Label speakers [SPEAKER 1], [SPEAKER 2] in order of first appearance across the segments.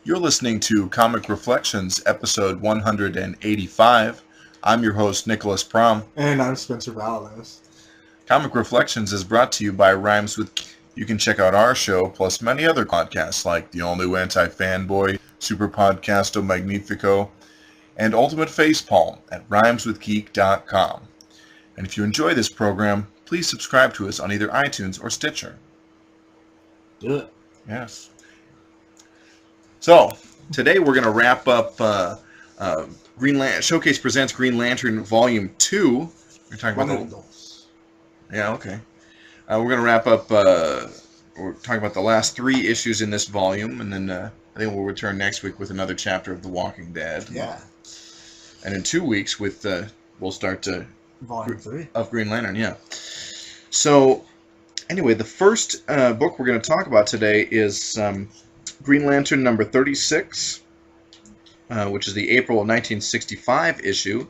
[SPEAKER 1] You're listening to Comic Reflections, episode 185. I'm your host, Nicholas Prom.
[SPEAKER 2] And I'm Spencer Valanos.
[SPEAKER 1] Comic Reflections is brought to you by Rhymes with... You can check out our show, plus many other podcasts like The All New Anti-Fanboy, Super Podcasto Magnifico, and Ultimate Facepalm at rhymeswithgeek.com. And if you enjoy this program, please subscribe to us on either iTunes or Stitcher.
[SPEAKER 2] Do it.
[SPEAKER 1] Yes. So, today we're going to wrap up Showcase Presents Green Lantern Volume 2. We're talking about Yeah, okay. We're going to wrap up, we're talking about the last 3 issues in this volume, and then I think we'll return next week with another chapter of The Walking Dead.
[SPEAKER 2] Yeah.
[SPEAKER 1] And in 2 weeks, we'll start
[SPEAKER 2] Volume 3
[SPEAKER 1] of Green Lantern, yeah. So, anyway, the first book we're going to talk about today is Green Lantern number 36, which is the April 1965 issue.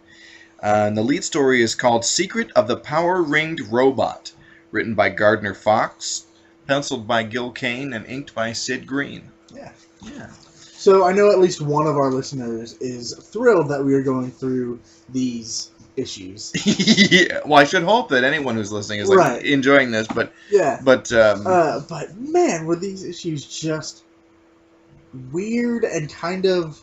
[SPEAKER 1] And the lead story is called Secret of the Power-Ringed Robot, written by Gardner Fox, penciled by Gil Kane, and inked by Sid Green.
[SPEAKER 2] Yeah.
[SPEAKER 1] Yeah.
[SPEAKER 2] So I know at least one of our listeners is thrilled that we are going through these issues.
[SPEAKER 1] Yeah. Well, I should hope that anyone who's listening is enjoying this, but
[SPEAKER 2] yeah.
[SPEAKER 1] But
[SPEAKER 2] man, were these issues just weird and kind of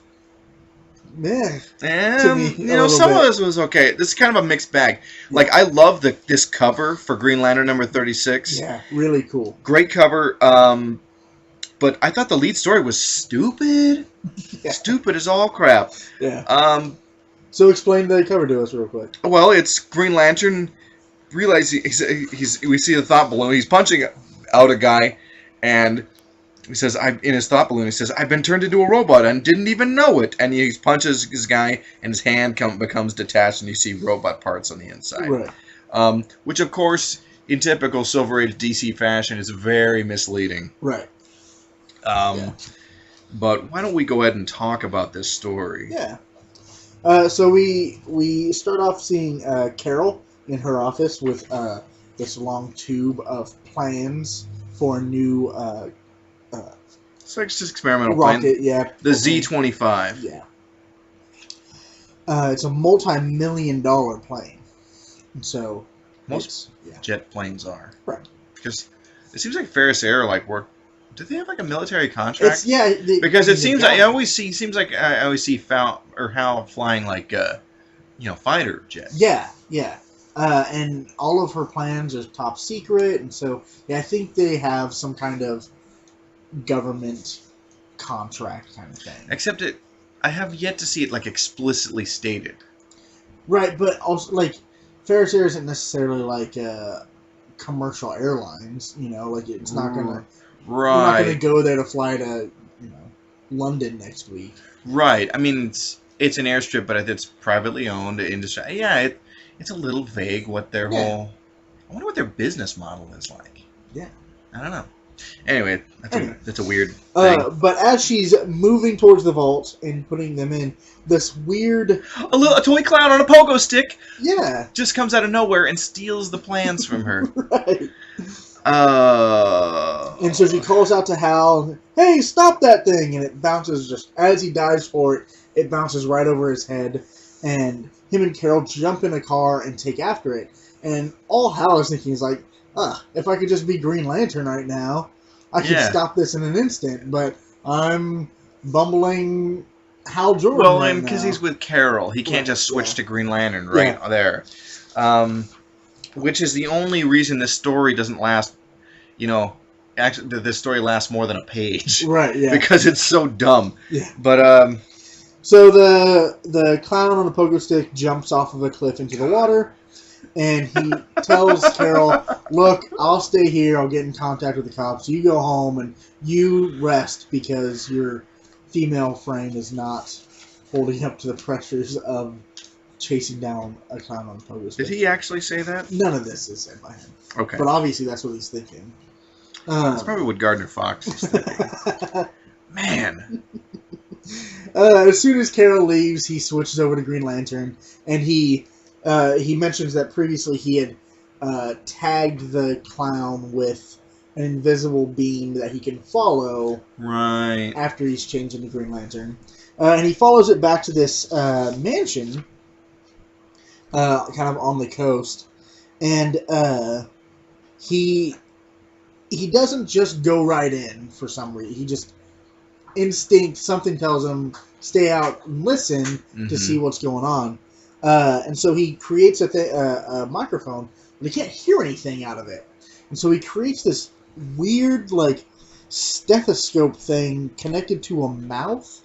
[SPEAKER 2] to me,
[SPEAKER 1] some of this was okay. This is kind of a mixed bag. Yeah. Like, I love this cover for Green Lantern number 36.
[SPEAKER 2] Yeah, really cool.
[SPEAKER 1] Great cover. But I thought the lead story was stupid. Yeah. Stupid as all crap.
[SPEAKER 2] Yeah. So explain the cover to us real quick.
[SPEAKER 1] Well, it's Green Lantern. Realize we see the thought balloon. He's punching out a guy, and he says, in his thought balloon, he says, "I've been turned into a robot and didn't even know it." And he punches his guy, and his hand becomes detached, and you see robot parts on the inside.
[SPEAKER 2] Right.
[SPEAKER 1] Which, of course, in typical Silver Age DC fashion, is very misleading.
[SPEAKER 2] Right.
[SPEAKER 1] But why don't we go ahead and talk about this story?
[SPEAKER 2] Yeah. So we start off seeing Carol in her office with this long tube of plans for a new
[SPEAKER 1] it's like just experimental
[SPEAKER 2] rocket,
[SPEAKER 1] plane.
[SPEAKER 2] yeah.
[SPEAKER 1] The Z-25.
[SPEAKER 2] Yeah. It's a multi-million-dollar plane. And so
[SPEAKER 1] most jet planes are.
[SPEAKER 2] Right.
[SPEAKER 1] Because it seems like Ferris Air do they have like a military contract?
[SPEAKER 2] Because
[SPEAKER 1] it seems like I always see Hal flying like fighter jets.
[SPEAKER 2] Yeah, yeah. And all of her plans are top secret, and so I think they have some kind of government contract kind of thing.
[SPEAKER 1] Except I have yet to see it like explicitly stated.
[SPEAKER 2] Right, but also like Ferris Air isn't necessarily like commercial airlines. It's not gonna.
[SPEAKER 1] Right.
[SPEAKER 2] We're not going to go there to fly to, London next week.
[SPEAKER 1] Right. I mean, it's an airstrip, but it's privately owned industry. Yeah, it's a little vague what their whole... I wonder what their business model is like.
[SPEAKER 2] Yeah.
[SPEAKER 1] I don't know. Anyway, that's a weird thing.
[SPEAKER 2] But as she's moving towards the vault and putting them in, this weird...
[SPEAKER 1] A toy clown on a pogo stick!
[SPEAKER 2] Yeah.
[SPEAKER 1] Just comes out of nowhere and steals the plans from her.
[SPEAKER 2] Right. And so she calls out to Hal, "Hey, stop that thing!" And it bounces just as he dives for it. It bounces right over his head, and him and Carol jump in a car and take after it. And all Hal is thinking is like, if I could just be Green Lantern right now, I could stop this in an instant. But I'm bumbling Hal Jordan.
[SPEAKER 1] Well, and because he's with Carol, he can't just switch to Green Lantern there. Which is the only reason this story doesn't last, actually, this story lasts more than a page.
[SPEAKER 2] Right, yeah.
[SPEAKER 1] Because it's so dumb.
[SPEAKER 2] Yeah.
[SPEAKER 1] But,
[SPEAKER 2] so the clown on the pogo stick jumps off of a cliff into the water, and he tells Carol, "Look, I'll stay here, I'll get in contact with the cops, you go home, and you rest, because your female frame is not holding up to the pressures of chasing down a clown on a pogo stick."
[SPEAKER 1] Did he actually say that?
[SPEAKER 2] None of this is said by him.
[SPEAKER 1] Okay.
[SPEAKER 2] But obviously that's what he's thinking.
[SPEAKER 1] That's probably what Gardner Fox is thinking. Man.
[SPEAKER 2] As soon as Carol leaves, he switches over to Green Lantern, and he mentions that previously he had tagged the clown with an invisible beam that he can follow
[SPEAKER 1] Right.
[SPEAKER 2] after he's changed into Green Lantern. And he follows it back to this mansion, kind of on the coast. And he doesn't just go right in for some reason. He just something tells him stay out and listen to see what's going on. And so he creates a microphone, but he can't hear anything out of it. And so he creates this weird, like, stethoscope thing connected to a mouth.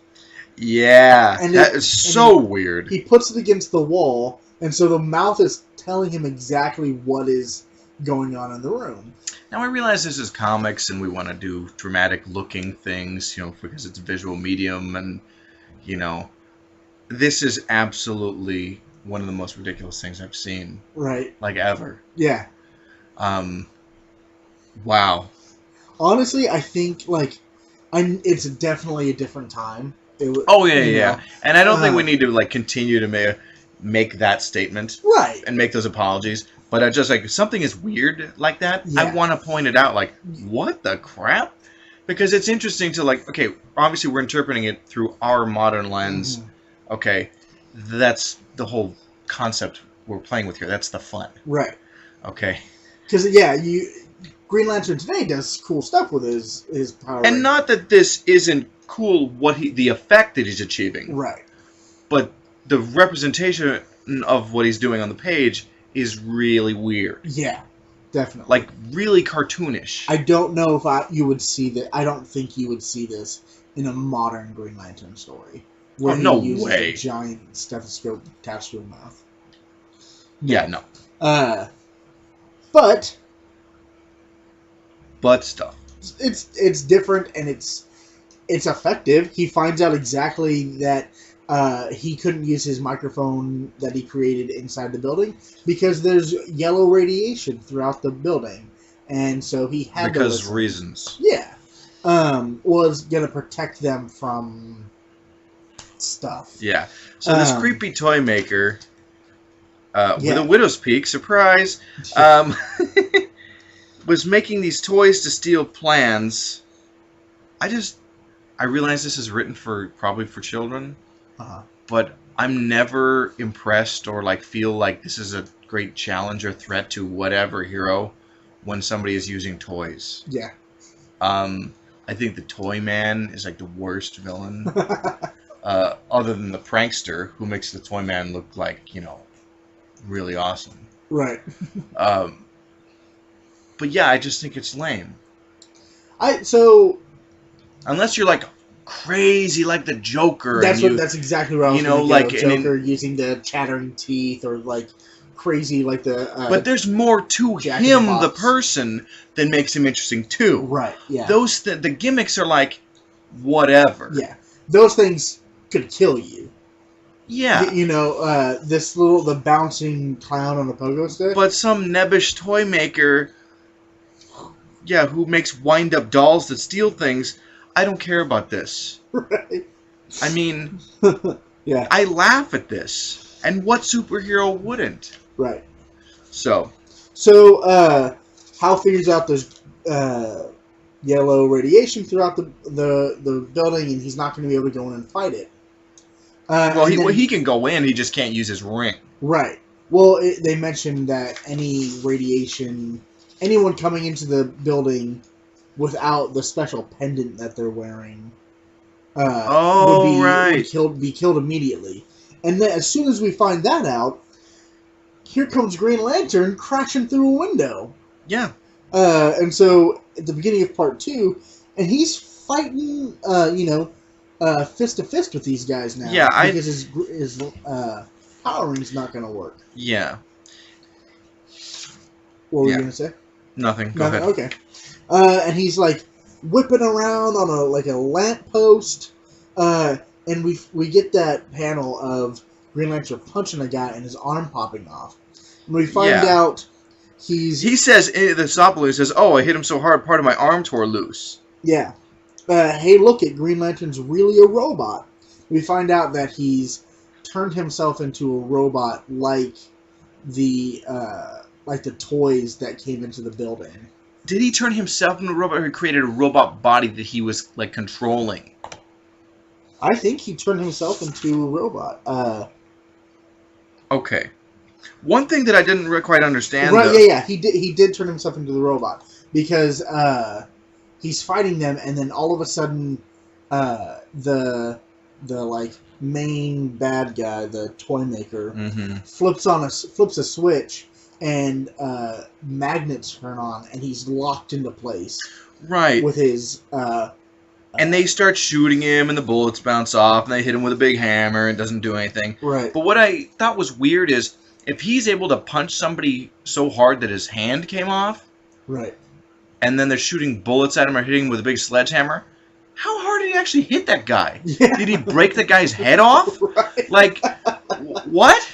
[SPEAKER 1] Yeah, that is so weird.
[SPEAKER 2] He puts it against the wall, and so the mouth is telling him exactly what is going on in the room.
[SPEAKER 1] Now I realize this is comics, and we want to do dramatic-looking things, because it's a visual medium, and this is absolutely one of the most ridiculous things I've seen,
[SPEAKER 2] right?
[SPEAKER 1] Like ever.
[SPEAKER 2] Yeah.
[SPEAKER 1] Wow.
[SPEAKER 2] Honestly, I think it's definitely a different time.
[SPEAKER 1] Yeah. And I don't think we need to continue to make that statement,
[SPEAKER 2] right?
[SPEAKER 1] And make those apologies. But just if something is weird like that,
[SPEAKER 2] yeah.
[SPEAKER 1] I want to point it out. What the crap? Because it's interesting to okay, obviously we're interpreting it through our modern lens. Mm-hmm. Okay, that's the whole concept we're playing with here. That's the fun,
[SPEAKER 2] right?
[SPEAKER 1] Okay.
[SPEAKER 2] Because Green Lantern today does cool stuff with his power.
[SPEAKER 1] And not that this isn't cool, the effect that he's achieving.
[SPEAKER 2] Right.
[SPEAKER 1] But the representation of what he's doing on the page is really weird.
[SPEAKER 2] Yeah, definitely.
[SPEAKER 1] Really cartoonish.
[SPEAKER 2] I don't know if you would see that. I don't think you would see this in a modern Green Lantern story. Where
[SPEAKER 1] no
[SPEAKER 2] he uses
[SPEAKER 1] way.
[SPEAKER 2] A giant stethoscope attached to his mouth.
[SPEAKER 1] Yeah, no.
[SPEAKER 2] But
[SPEAKER 1] stuff.
[SPEAKER 2] It's different and it's effective. He finds out exactly that he couldn't use his microphone that he created inside the building because there's yellow radiation throughout the building, and so he had
[SPEAKER 1] because reasons.
[SPEAKER 2] Yeah, was gonna protect them from stuff.
[SPEAKER 1] Yeah. So this creepy toy maker with a widow's peak, surprise, was making these toys to steal plans. I realize this is written probably for children, but I'm never impressed or feel like this is a great challenge or threat to whatever hero when somebody is using toys.
[SPEAKER 2] Yeah.
[SPEAKER 1] I think the Toy Man is the worst villain, other than the prankster who makes the Toy Man look really awesome.
[SPEAKER 2] Right.
[SPEAKER 1] But yeah, I just think it's lame. Unless you're crazy like the Joker.
[SPEAKER 2] That's exactly what I was going to go. Joker using the chattering teeth or crazy the.
[SPEAKER 1] But there's more to him, the person, that makes him interesting too.
[SPEAKER 2] Right. Yeah.
[SPEAKER 1] The gimmicks are whatever.
[SPEAKER 2] Yeah. Those things could kill you.
[SPEAKER 1] Yeah.
[SPEAKER 2] The bouncing clown on the pogo stick.
[SPEAKER 1] But some nebbish toy maker, who makes wind-up dolls that steal things, I don't care about this.
[SPEAKER 2] Right.
[SPEAKER 1] I mean,
[SPEAKER 2] yeah.
[SPEAKER 1] I laugh at this. And what superhero wouldn't?
[SPEAKER 2] Right.
[SPEAKER 1] So
[SPEAKER 2] Hal figures out there's yellow radiation throughout the building, and he's not going to be able to go in and fight it.
[SPEAKER 1] He can go in, he just can't use his ring.
[SPEAKER 2] Right. Well, they mentioned that anyone coming into the building without the special pendant that they're wearing would be killed immediately. And then as soon as we find that out, here comes Green Lantern crashing through a window.
[SPEAKER 1] Yeah.
[SPEAKER 2] And so at the beginning of part 2, and he's fighting, fist to fist with these guys now.
[SPEAKER 1] Yeah,
[SPEAKER 2] because his power ring's not going to work.
[SPEAKER 1] Yeah.
[SPEAKER 2] What were you going to say?
[SPEAKER 1] Nothing. Go ahead.
[SPEAKER 2] Okay. And he's whipping around on a lamppost, and we get that panel of Green Lantern punching a guy and his arm popping off. And we find out he
[SPEAKER 1] says the Soppaloo says, "Oh, I hit him so hard, part of my arm tore loose."
[SPEAKER 2] Yeah. Hey, look at Green Lantern's really a robot. We find out that he's turned himself into a robot like the toys that came into the building.
[SPEAKER 1] did he turn himself into a robot, or he created a robot body that he was like controlling?
[SPEAKER 2] I think he turned himself into a robot.
[SPEAKER 1] Okay. One thing that I didn't quite understand.
[SPEAKER 2] Right?
[SPEAKER 1] Though,
[SPEAKER 2] Yeah. He did turn himself into the robot because he's fighting them, and then all of a sudden, the like main bad guy, the toy maker, flips a switch, and magnets turn on, and he's locked into place.
[SPEAKER 1] Right.
[SPEAKER 2] With his.
[SPEAKER 1] And they start shooting him, and the bullets bounce off, and they hit him with a big hammer, and it doesn't do anything.
[SPEAKER 2] Right.
[SPEAKER 1] But what I thought was weird is, if he's able to punch somebody so hard that his hand came off,
[SPEAKER 2] right,
[SPEAKER 1] and then they're shooting bullets at him or hitting him with a big sledgehammer, how hard did he actually hit that guy?
[SPEAKER 2] Yeah.
[SPEAKER 1] Did he break the guy's head off?
[SPEAKER 2] Right.
[SPEAKER 1] Like, what?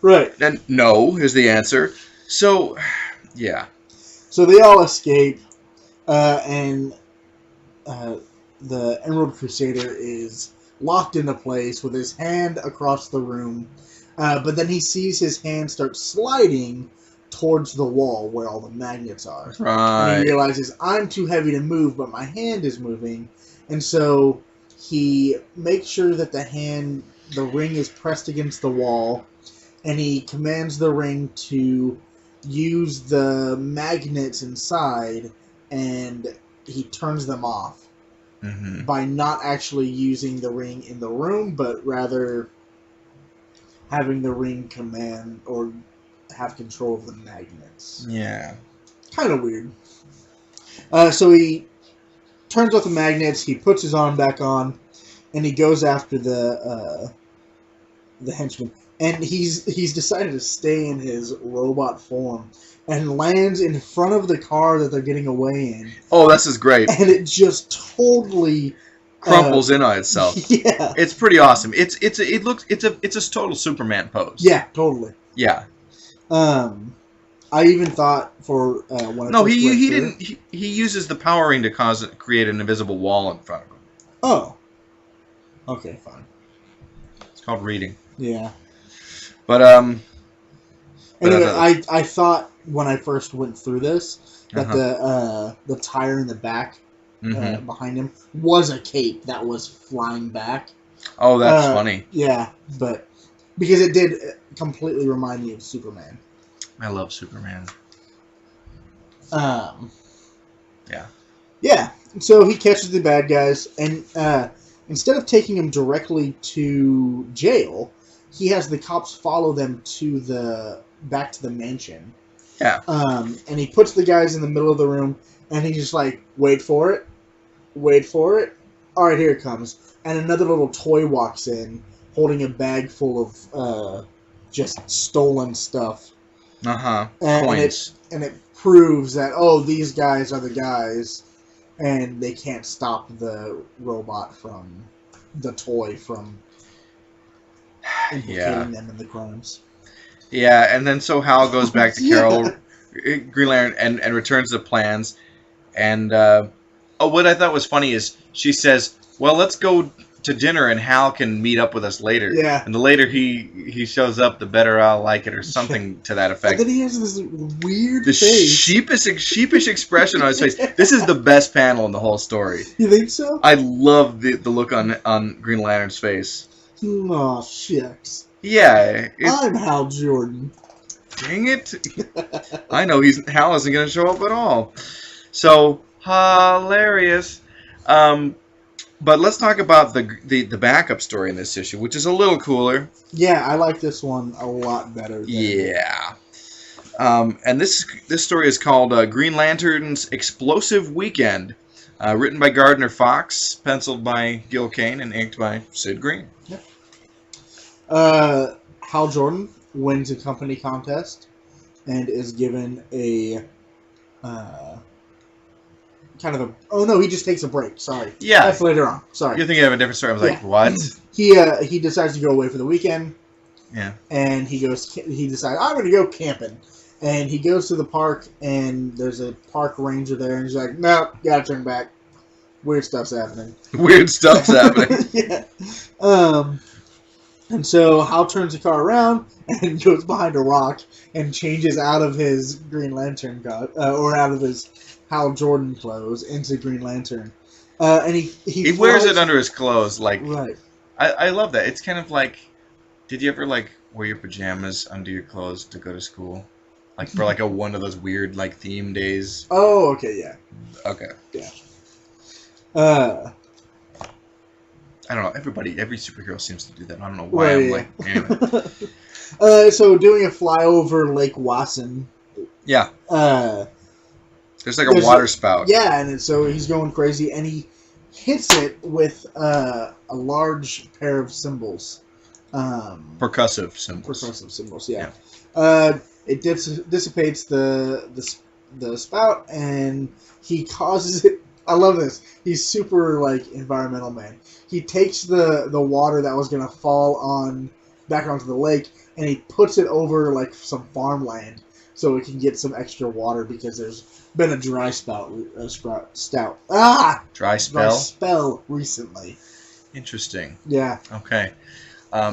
[SPEAKER 2] Right.
[SPEAKER 1] And no is the answer. So, yeah.
[SPEAKER 2] So they all escape, and the Emerald Crusader is locked into place with his hand across the room, but then he sees his hand start sliding towards the wall where all the magnets are.
[SPEAKER 1] Right.
[SPEAKER 2] And he realizes, I'm too heavy to move, but my hand is moving. And so he makes sure that the ring is pressed against the wall, and he commands the ring to use the magnets inside, and he turns them off. By not actually using the ring in the room, but rather having the ring command or have control of the magnets.
[SPEAKER 1] Yeah.
[SPEAKER 2] Kind of weird. So he turns off the magnets, he puts his arm back on, and he goes after the henchman. And he's decided to stay in his robot form, and lands in front of the car that they're getting away in.
[SPEAKER 1] Oh, this is great.
[SPEAKER 2] And it just totally
[SPEAKER 1] crumples in on itself.
[SPEAKER 2] Yeah.
[SPEAKER 1] It's pretty awesome. It's a total Superman pose.
[SPEAKER 2] Yeah, totally.
[SPEAKER 1] Yeah.
[SPEAKER 2] I even thought for when I
[SPEAKER 1] he uses the power ring to create an invisible wall in front of him.
[SPEAKER 2] Oh. Okay, fine.
[SPEAKER 1] It's called reading.
[SPEAKER 2] Yeah.
[SPEAKER 1] But
[SPEAKER 2] anyway, I thought when I first went through this that the tire in the back behind him was a cape that was flying back.
[SPEAKER 1] Oh, that's funny.
[SPEAKER 2] Yeah, but because it did completely remind me of Superman.
[SPEAKER 1] I love Superman.
[SPEAKER 2] Yeah.
[SPEAKER 1] Yeah.
[SPEAKER 2] So he catches the bad guys, and instead of taking them directly to jail, he has the cops follow them back to the mansion.
[SPEAKER 1] Yeah.
[SPEAKER 2] And he puts the guys in the middle of the room, and he's just like, wait for it. All right, here it comes. And another little toy walks in, holding a bag full of just stolen stuff.
[SPEAKER 1] Coins.
[SPEAKER 2] And it proves that, these guys are the guys, and they can't stop the toy from implicating them in the crimes.
[SPEAKER 1] Yeah, and then so Hal goes back to Carol, Green Lantern, and returns the plans. And what I thought was funny is she says, well, let's go to dinner and Hal can meet up with us later.
[SPEAKER 2] Yeah.
[SPEAKER 1] And the later he shows up, the better I'll like it, or something to that effect.
[SPEAKER 2] And then he has this weird face.
[SPEAKER 1] Sheepish expression on his face. This is the best panel in the whole story.
[SPEAKER 2] You think so?
[SPEAKER 1] I love the look on Green Lantern's face.
[SPEAKER 2] Oh, shucks.
[SPEAKER 1] Yeah.
[SPEAKER 2] I'm Hal Jordan.
[SPEAKER 1] Dang it. I know Hal isn't going to show up at all. So, hilarious. But let's talk about the backup story in this issue, which is a little cooler.
[SPEAKER 2] Yeah, I like this one a lot better.
[SPEAKER 1] Yeah. And this story is called Green Lantern's Explosive Weekend, written by Gardner Fox, penciled by Gil Kane, and inked by Sid Green.
[SPEAKER 2] Yep. Hal Jordan wins a company contest and is given a he just takes a break. Sorry.
[SPEAKER 1] Yeah.
[SPEAKER 2] That's later on. Sorry.
[SPEAKER 1] You're thinking of a different story. I was like, what?
[SPEAKER 2] He decides to go away for the weekend.
[SPEAKER 1] Yeah.
[SPEAKER 2] And he decides, I'm going to go camping. And he goes to the park, and there's a park ranger there, and he's like, no, gotta turn back. Weird stuff's happening.
[SPEAKER 1] Weird stuff's happening.
[SPEAKER 2] Yeah. And so Hal turns the car around and goes behind a rock and changes out of his Green Lantern or out of his Hal Jordan clothes into Green Lantern. And he
[SPEAKER 1] wears
[SPEAKER 2] flies-
[SPEAKER 1] it under his clothes. Like,
[SPEAKER 2] Right.
[SPEAKER 1] I love that. It's kind of like, did you ever like wear your pajamas under your clothes to go to school? Like for like one of those weird like theme days.
[SPEAKER 2] Oh, okay, yeah.
[SPEAKER 1] Okay.
[SPEAKER 2] Yeah.
[SPEAKER 1] I don't know. Every superhero seems to do that. I don't know why.
[SPEAKER 2] Right,
[SPEAKER 1] I'm
[SPEAKER 2] yeah.
[SPEAKER 1] like,
[SPEAKER 2] So
[SPEAKER 1] anyway.
[SPEAKER 2] doing a flyover Lake Wasson.
[SPEAKER 1] Yeah. There's like a
[SPEAKER 2] There's
[SPEAKER 1] water spout.
[SPEAKER 2] Yeah, and so he's going crazy, and he hits it with a large pair of cymbals.
[SPEAKER 1] Percussive symbols.
[SPEAKER 2] Percussive cymbals, yeah. It dissipates the spout, and he causes it. I love this. He's super like environmental man. He takes the water that was gonna fall back onto the lake, and he puts it over like some farmland so it can get some extra water because there's been a dry spell recently.
[SPEAKER 1] Interesting.
[SPEAKER 2] Yeah.
[SPEAKER 1] Okay.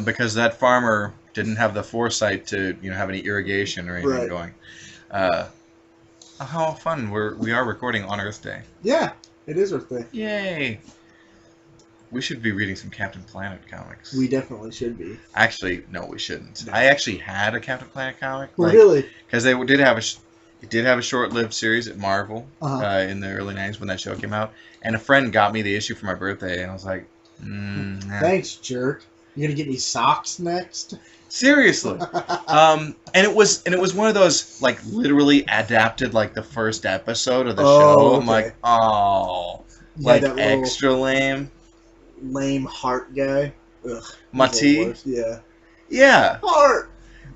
[SPEAKER 1] Because that farmer didn't have the foresight to have any irrigation or anything going. How fun! We are recording on Earth Day.
[SPEAKER 2] Yeah, it is Earth Day.
[SPEAKER 1] Yay! We should be reading some Captain Planet comics.
[SPEAKER 2] We definitely should be.
[SPEAKER 1] Actually, no, we shouldn't.
[SPEAKER 2] No.
[SPEAKER 1] I actually had a Captain Planet comic.
[SPEAKER 2] Really?
[SPEAKER 1] Because they did have a short-lived series at Marvel in the early 90s when that show came out. And a friend got me the issue for my birthday, and I was like, nah.
[SPEAKER 2] Thanks, jerk. You gonna get me socks next?
[SPEAKER 1] Seriously. And it was one of those like literally adapted like the first episode of the show. I'm like, oh,
[SPEAKER 2] Yeah,
[SPEAKER 1] like
[SPEAKER 2] that
[SPEAKER 1] extra lame.
[SPEAKER 2] Lame heart guy. Ugh,
[SPEAKER 1] Mati?
[SPEAKER 2] Yeah.
[SPEAKER 1] Yeah.
[SPEAKER 2] Heart.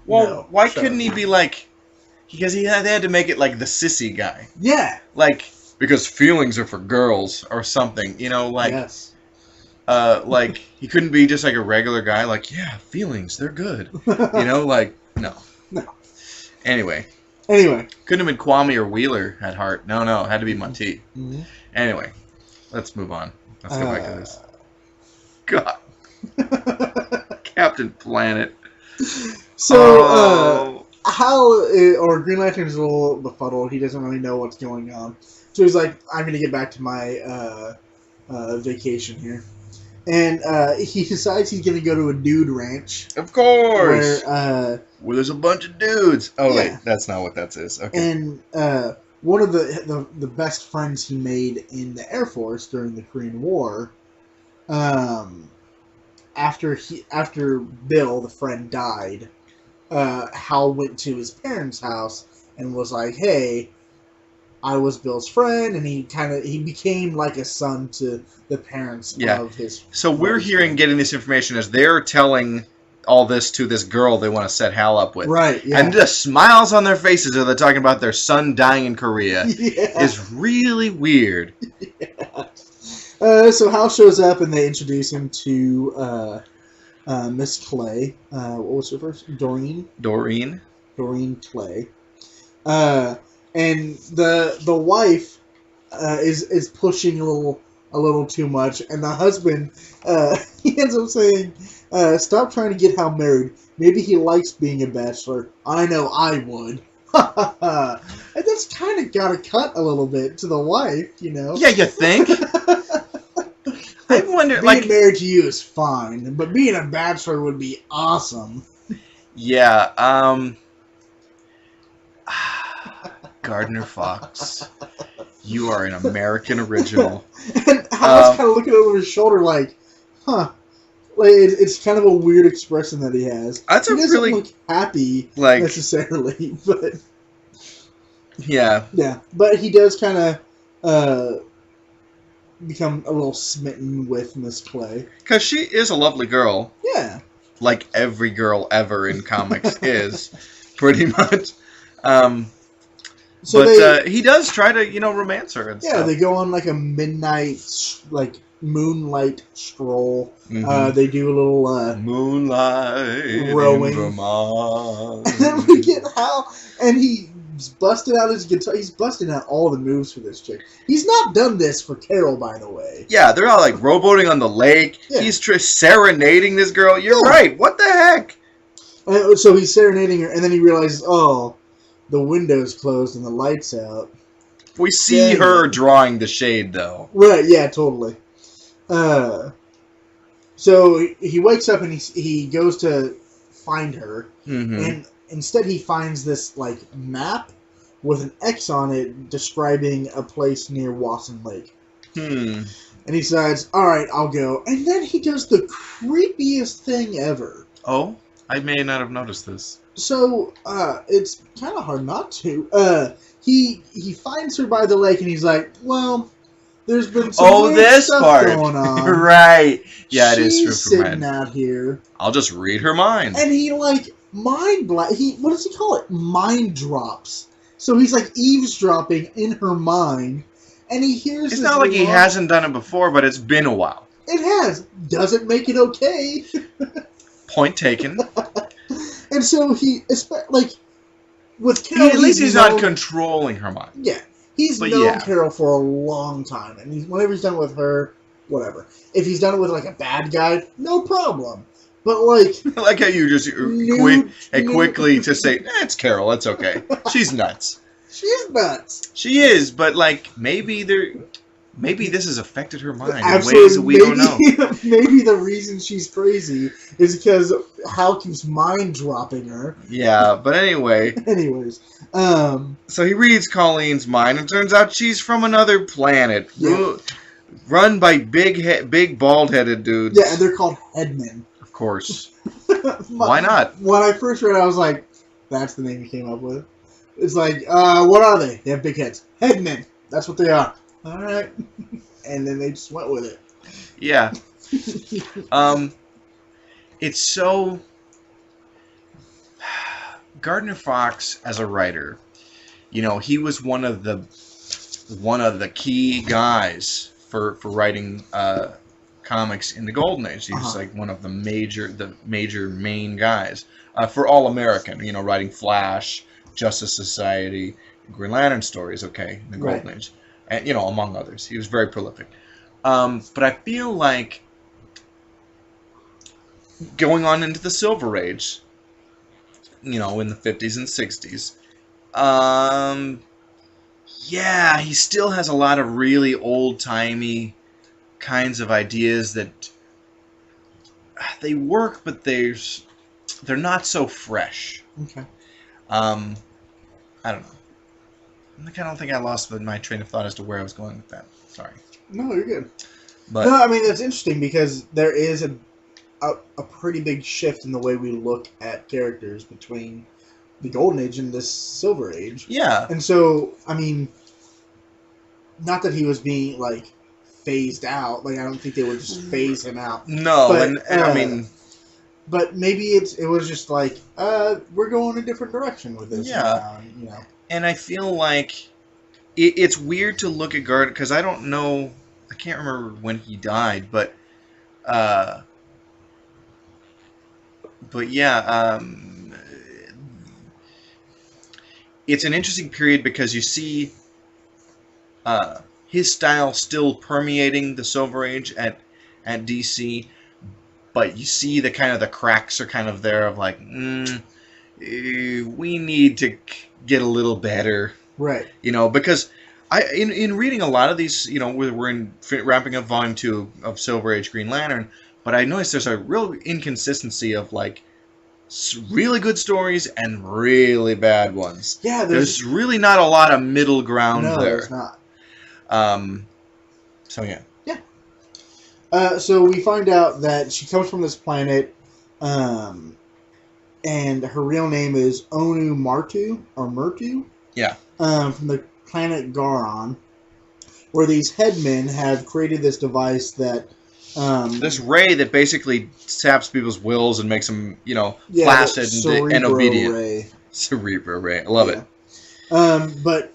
[SPEAKER 1] Well,
[SPEAKER 2] No,
[SPEAKER 1] why
[SPEAKER 2] shut
[SPEAKER 1] couldn't
[SPEAKER 2] up.
[SPEAKER 1] he be like? Because they had to make it like the sissy guy.
[SPEAKER 2] Yeah.
[SPEAKER 1] Like because feelings are for girls or something. Like.
[SPEAKER 2] Yes.
[SPEAKER 1] Like he couldn't be just like a regular guy. Like yeah, feelings they're good. Like no.
[SPEAKER 2] No.
[SPEAKER 1] Anyway.
[SPEAKER 2] Anyway.
[SPEAKER 1] Couldn't have been Kwame or Wheeler had heart. No, it had to be Mati.
[SPEAKER 2] Mm-hmm.
[SPEAKER 1] Anyway, let's move on. Let's go back to this. God. Captain Planet.
[SPEAKER 2] So, Hal or Green Lantern is a little befuddled. He doesn't really know what's going on. So he's like, I'm going to get back to my vacation here. And he decides he's going to go to a dude ranch.
[SPEAKER 1] Of course.
[SPEAKER 2] Where
[SPEAKER 1] there's a bunch of dudes. Oh,
[SPEAKER 2] yeah.
[SPEAKER 1] wait. That's not what that is. Okay.
[SPEAKER 2] And one of the best friends he made in the Air Force during the Korean War, after Bill, the friend, died, Hal went to his parents' house and was like, hey, I was Bill's friend, and he became like a son to the parents of his.
[SPEAKER 1] So we're getting this information as they're telling all this to this girl they want to set Hal up with.
[SPEAKER 2] Right, yeah.
[SPEAKER 1] And the smiles on their faces as they're talking about their son dying in Korea is really weird.
[SPEAKER 2] Yeah. So Hal shows up, and they introduce him to Miss Clay. What was her first? Doreen Clay. And the wife is pushing a little too much, and the husband he ends up saying, "Stop trying to get Hal married. Maybe he likes being a bachelor. I know I would." And that's kind of got to cut a little bit to the wife,
[SPEAKER 1] Yeah, you think? I wonder,
[SPEAKER 2] being married to you is fine, but being a bachelor would be awesome.
[SPEAKER 1] Yeah. Gardner Fox, you are an American original.
[SPEAKER 2] And Hal's kind of looking over his shoulder like, huh. Like, it's kind of a weird expression that he has.
[SPEAKER 1] That's
[SPEAKER 2] he
[SPEAKER 1] a
[SPEAKER 2] doesn't
[SPEAKER 1] really
[SPEAKER 2] look happy necessarily, but
[SPEAKER 1] yeah.
[SPEAKER 2] But he does kind of become a little smitten with Miss Clay
[SPEAKER 1] because she is a lovely girl.
[SPEAKER 2] Yeah,
[SPEAKER 1] like every girl ever in comics is, pretty much. He does try to romance her and stuff.
[SPEAKER 2] Yeah, they go on like a midnight moonlight stroll.
[SPEAKER 1] Mm-hmm.
[SPEAKER 2] They do a little
[SPEAKER 1] moonlight
[SPEAKER 2] rowing.
[SPEAKER 1] in Vermont.
[SPEAKER 2] And then we get Hal, and he He's busting out his guitar. He's busting out all the moves for this chick. He's not done this for Carol, by the way.
[SPEAKER 1] Yeah, they're all like rowboating on the lake.
[SPEAKER 2] Yeah.
[SPEAKER 1] He's serenading this girl. You're right. What the heck?
[SPEAKER 2] So he's serenading her, and then he realizes, oh, the window's closed and the light's out.
[SPEAKER 1] We see her drawing the shade, though.
[SPEAKER 2] Right, yeah, totally. So he wakes up and he goes to find her, and instead he finds this like map with an X on it describing a place near Wasson Lake. And he decides, all right, I'll go. And then he does the creepiest thing ever.
[SPEAKER 1] Oh, I may not have noticed this.
[SPEAKER 2] So it's kind of hard not to. He finds her by the lake and he's like, well, there's been some weird stuff going on.
[SPEAKER 1] Right. Yeah, it is true
[SPEAKER 2] She's
[SPEAKER 1] for men.
[SPEAKER 2] sitting out here.
[SPEAKER 1] I'll just read her mind.
[SPEAKER 2] And he like what does he call it? Mind drops. So he's like eavesdropping in her mind, and he hears.
[SPEAKER 1] It's not like he hasn't done it before, but it's been a while.
[SPEAKER 2] It has. Doesn't make it okay.
[SPEAKER 1] Point taken.
[SPEAKER 2] And so with Carol,
[SPEAKER 1] At least he's not controlling her mind.
[SPEAKER 2] Yeah, he's known Carol for a long time, and whenever he's done it with her, whatever. If he's done it with like a bad guy, no problem. But like,
[SPEAKER 1] I like how you just quickly just say, it's Carol, it's okay. She's nuts.
[SPEAKER 2] She's nuts.
[SPEAKER 1] She is, but like maybe this has affected her mind
[SPEAKER 2] Absolutely.
[SPEAKER 1] in ways that we don't know.
[SPEAKER 2] Maybe the reason she's crazy is because Hal keeps mind dropping her.
[SPEAKER 1] Yeah, but anyway.
[SPEAKER 2] Anyways,
[SPEAKER 1] so he reads Colleen's mind, and turns out she's from another planet, run by big bald-headed dudes.
[SPEAKER 2] Yeah, and they're called headmen.
[SPEAKER 1] Of course. Why not?
[SPEAKER 2] When I first read it, I was like, "That's the name you came up with." It's like, what are they? They have big heads. Headmen. That's what they are. All right. And then they just went with it.
[SPEAKER 1] Yeah. It's so... Gardner Fox, as a writer, he was one of the key guys for writing comics in the Golden Age. He was like one of the major main guys for All American. Writing Flash, Justice Society, Green Lantern stories. Okay, in the Golden Age. And, among others. He was very prolific. But I feel like going on into the Silver Age, in the 50s and 60s, he still has a lot of really old-timey kinds of ideas that they work, but they're not so fresh.
[SPEAKER 2] Okay.
[SPEAKER 1] I don't know. I don't think I lost my train of thought as to where I was going with that. Sorry.
[SPEAKER 2] No, you're good.
[SPEAKER 1] But
[SPEAKER 2] no, I mean, it's interesting because there is a pretty big shift in the way we look at characters between the Golden Age and this Silver Age.
[SPEAKER 1] Yeah.
[SPEAKER 2] And so, I mean, not that he was being, like, phased out. Like, I don't think they would just phase him out.
[SPEAKER 1] No,
[SPEAKER 2] but,
[SPEAKER 1] and I mean...
[SPEAKER 2] But maybe it was just like, we're going a different direction with this.
[SPEAKER 1] Yeah.
[SPEAKER 2] Now,
[SPEAKER 1] And I feel like it's weird to look at Gardner, because I don't know, I can't remember when he died, but yeah, it's an interesting period because you see his style still permeating the Silver Age at DC, but you see the cracks are kind of there of like, we need to get a little better,
[SPEAKER 2] right?
[SPEAKER 1] Because in reading a lot of these, we're wrapping up Volume 2 of Silver Age Green Lantern, but I noticed there's a real inconsistency of like really good stories and really bad ones.
[SPEAKER 2] Yeah,
[SPEAKER 1] there's really not a lot of middle ground there.
[SPEAKER 2] No, there's not.
[SPEAKER 1] So yeah.
[SPEAKER 2] Yeah. So we find out that she comes from this planet, and her real name is Onu Murtu.
[SPEAKER 1] Yeah.
[SPEAKER 2] From the planet Garon, where these headmen have created this device that...
[SPEAKER 1] this ray that basically saps people's wills and makes them, placid and obedient.
[SPEAKER 2] Ray.
[SPEAKER 1] Cerebro ray. I love it.
[SPEAKER 2] But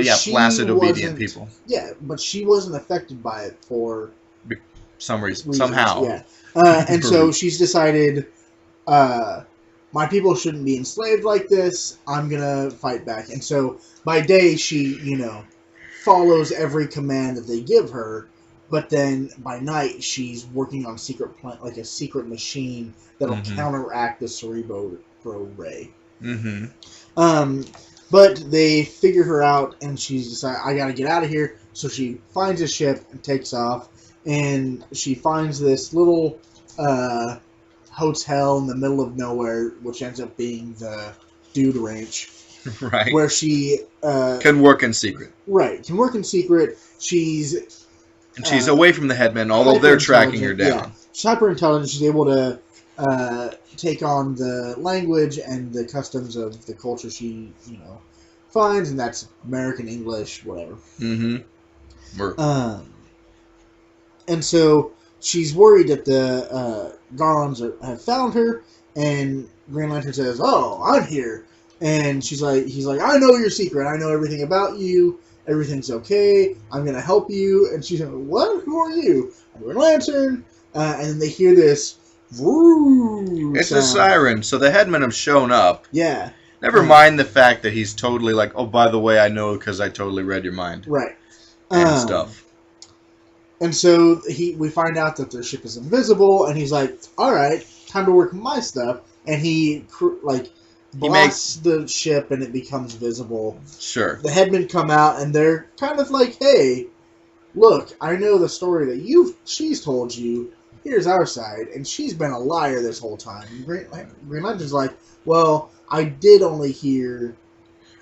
[SPEAKER 1] yeah, placid, obedient people.
[SPEAKER 2] Yeah, but she wasn't affected by it for...
[SPEAKER 1] some reason. Somehow.
[SPEAKER 2] Yeah. And so she's decided... my people shouldn't be enslaved like this. I'm gonna fight back. And so by day she, follows every command that they give her, but then by night she's working on like a secret machine that'll counteract the Cerebro ray. But they figure her out, and she's decided, I gotta get out of here. So she finds a ship and takes off, and she finds this little hotel in the middle of nowhere, which ends up being the Dude Ranch.
[SPEAKER 1] Right.
[SPEAKER 2] Where she
[SPEAKER 1] can work in secret.
[SPEAKER 2] Right. Can work in secret. She's
[SPEAKER 1] away from the headmen, although they're tracking her down.
[SPEAKER 2] Yeah. She's hyper intelligent. She's able to take on the language and the customs of the culture she, finds, and that's American English, whatever. And so she's worried that the Garlands have found her, and Green Lantern says, "Oh, I'm here." And he's like, "I know your secret. I know everything about you. Everything's okay. I'm gonna help you." And she's like, "What? Who are you?" "I'm Green Lantern." And then they hear this.
[SPEAKER 1] It's
[SPEAKER 2] sound.
[SPEAKER 1] a siren. So the headmen have shown up.
[SPEAKER 2] Yeah.
[SPEAKER 1] Never mind the fact that he's totally like, "Oh, by the way, I know because I totally read your mind."
[SPEAKER 2] Right.
[SPEAKER 1] And stuff.
[SPEAKER 2] And so we find out that their ship is invisible, and he's like, "All right, time to work my stuff." And he blasts the ship, and it becomes visible.
[SPEAKER 1] Sure.
[SPEAKER 2] The headmen come out, and they're kind of like, "Hey, look, I know the story that she's told you. Here's our side, and she's been a liar this whole time." And Green Lantern's like, "Well, I did only hear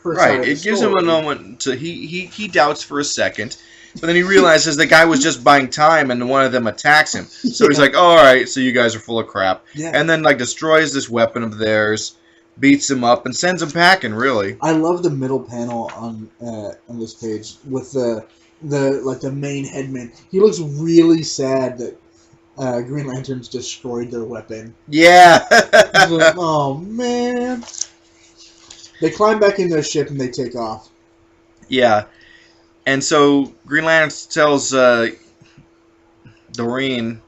[SPEAKER 2] her side of the
[SPEAKER 1] It gives
[SPEAKER 2] story."
[SPEAKER 1] him a moment to he doubts for a second, but then he realizes the guy was just buying time, and one of them attacks him. So he's like, "All right, so you guys are full of crap," and then destroys this weapon of theirs, beats him up, and sends him packing. Really,
[SPEAKER 2] I love the middle panel on this page with the main headman. He looks really sad that Green Lantern's destroyed their weapon.
[SPEAKER 1] Yeah.
[SPEAKER 2] He's like, "Oh man." They climb back in their ship and they take off.
[SPEAKER 1] Yeah. And so Green Lantern tells Doreen,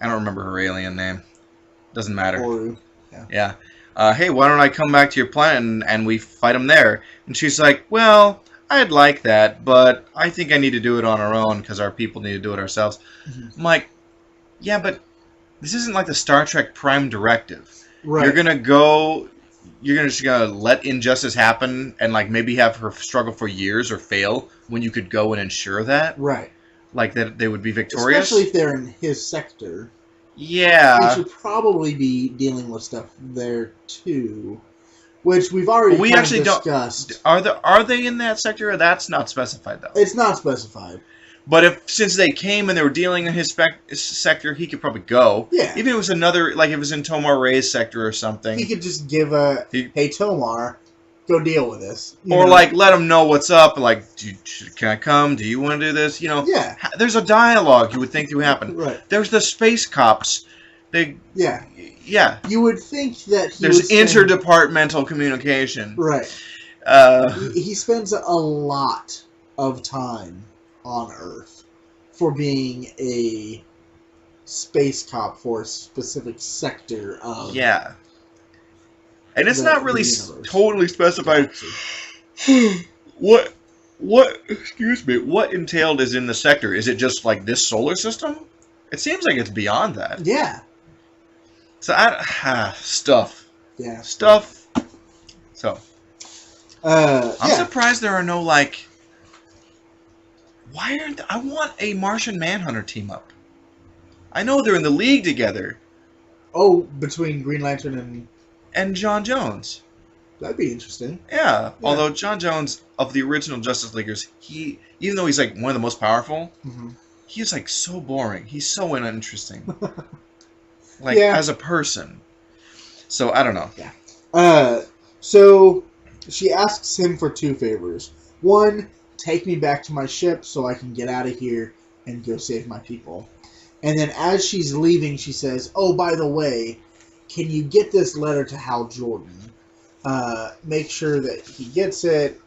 [SPEAKER 1] I don't remember her alien name. Doesn't matter.
[SPEAKER 2] Oru.
[SPEAKER 1] Yeah. Hey, why don't I come back to your planet and we fight them there? And she's like, "Well, I'd like that, but I think I need to do it on our own because our people need to do it ourselves." I'm like, yeah, but this isn't like the Star Trek Prime Directive.
[SPEAKER 2] Right.
[SPEAKER 1] You're just gonna let injustice happen and maybe have her struggle for years or fail when you could go and ensure that,
[SPEAKER 2] Right.
[SPEAKER 1] Like that they would be victorious.
[SPEAKER 2] Especially if they're in his sector.
[SPEAKER 1] Yeah.
[SPEAKER 2] We should probably be dealing with stuff there too, which we've already discussed.
[SPEAKER 1] Are they in that sector? That's not specified though.
[SPEAKER 2] It's not specified.
[SPEAKER 1] But since they came and they were dealing in his sector, he could probably go.
[SPEAKER 2] Yeah.
[SPEAKER 1] Even if it was another, like if it was in Tomar Ray's sector or something.
[SPEAKER 2] He could just give "Hey Tomar, go deal with this."
[SPEAKER 1] Or let him know what's up. Like, can I come? Do you want to do this?
[SPEAKER 2] Yeah.
[SPEAKER 1] There's a dialogue you would think would happen.
[SPEAKER 2] Right.
[SPEAKER 1] There's the space cops.
[SPEAKER 2] Yeah.
[SPEAKER 1] Yeah.
[SPEAKER 2] You would think that
[SPEAKER 1] there's interdepartmental communication.
[SPEAKER 2] Right. He spends a lot of time on Earth for being a space cop for a specific sector of
[SPEAKER 1] and it's not really totally specified what entailed is in the sector. Is it just like this solar system? It seems like it's beyond that.
[SPEAKER 2] Yeah.
[SPEAKER 1] So stuff.
[SPEAKER 2] Yeah.
[SPEAKER 1] Stuff. So I'm
[SPEAKER 2] yeah.
[SPEAKER 1] surprised there are no why aren't I want a Martian Manhunter team up. I know they're in the League together.
[SPEAKER 2] Oh, between Green Lantern
[SPEAKER 1] and John Jones.
[SPEAKER 2] That'd be interesting.
[SPEAKER 1] Yeah. Although John Jones of the original Justice Leaguers, even though he's one of the most powerful, he's so boring. He's so uninteresting. As a person. So I don't know.
[SPEAKER 2] Yeah. So she asks him for 2 favors. One, take me back to my ship so I can get out of here and go save my people. And then as she's leaving, she says, "Oh, by the way, can you get this letter to Hal Jordan? Make sure that he gets it.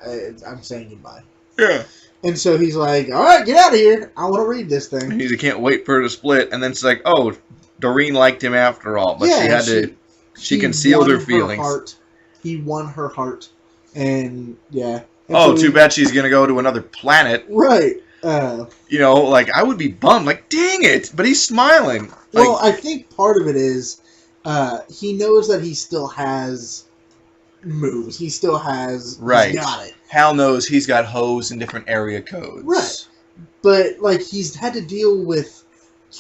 [SPEAKER 2] I'm saying goodbye."
[SPEAKER 1] Yeah.
[SPEAKER 2] And so he's like, "All right, get out of here. I want to read this thing."
[SPEAKER 1] He can't wait for her to split. And then it's like, oh, Doreen liked him after all. But she had to... She concealed her
[SPEAKER 2] won
[SPEAKER 1] feelings.
[SPEAKER 2] Heart. He won her heart, and yeah. And
[SPEAKER 1] Oh,
[SPEAKER 2] so
[SPEAKER 1] too bad she's gonna go to another planet.
[SPEAKER 2] Right.
[SPEAKER 1] You know, like, I would be bummed. Like, dang it! But he's smiling. Like,
[SPEAKER 2] Well, I think part of it is he knows that he still has moves. He still has.
[SPEAKER 1] right.
[SPEAKER 2] He's got it.
[SPEAKER 1] Hal knows he's got hoes in different area codes.
[SPEAKER 2] Right. But like he's had to deal with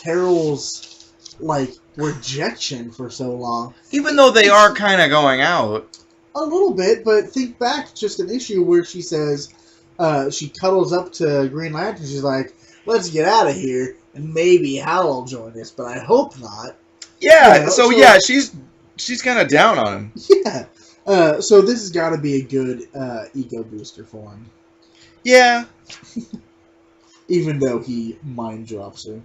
[SPEAKER 2] Carol's like rejection for so long.
[SPEAKER 1] Even though they are kind of going out.
[SPEAKER 2] A little bit, but think back just an issue where she says she cuddles up to Green Lantern. She's like, "Let's get out of here, and maybe Hal will join us, but I hope not."
[SPEAKER 1] Yeah.
[SPEAKER 2] You know,
[SPEAKER 1] so yeah, she's kind of down on him.
[SPEAKER 2] Yeah. So this has got to be a good ego booster for him.
[SPEAKER 1] Yeah.
[SPEAKER 2] Even though he mind drops her.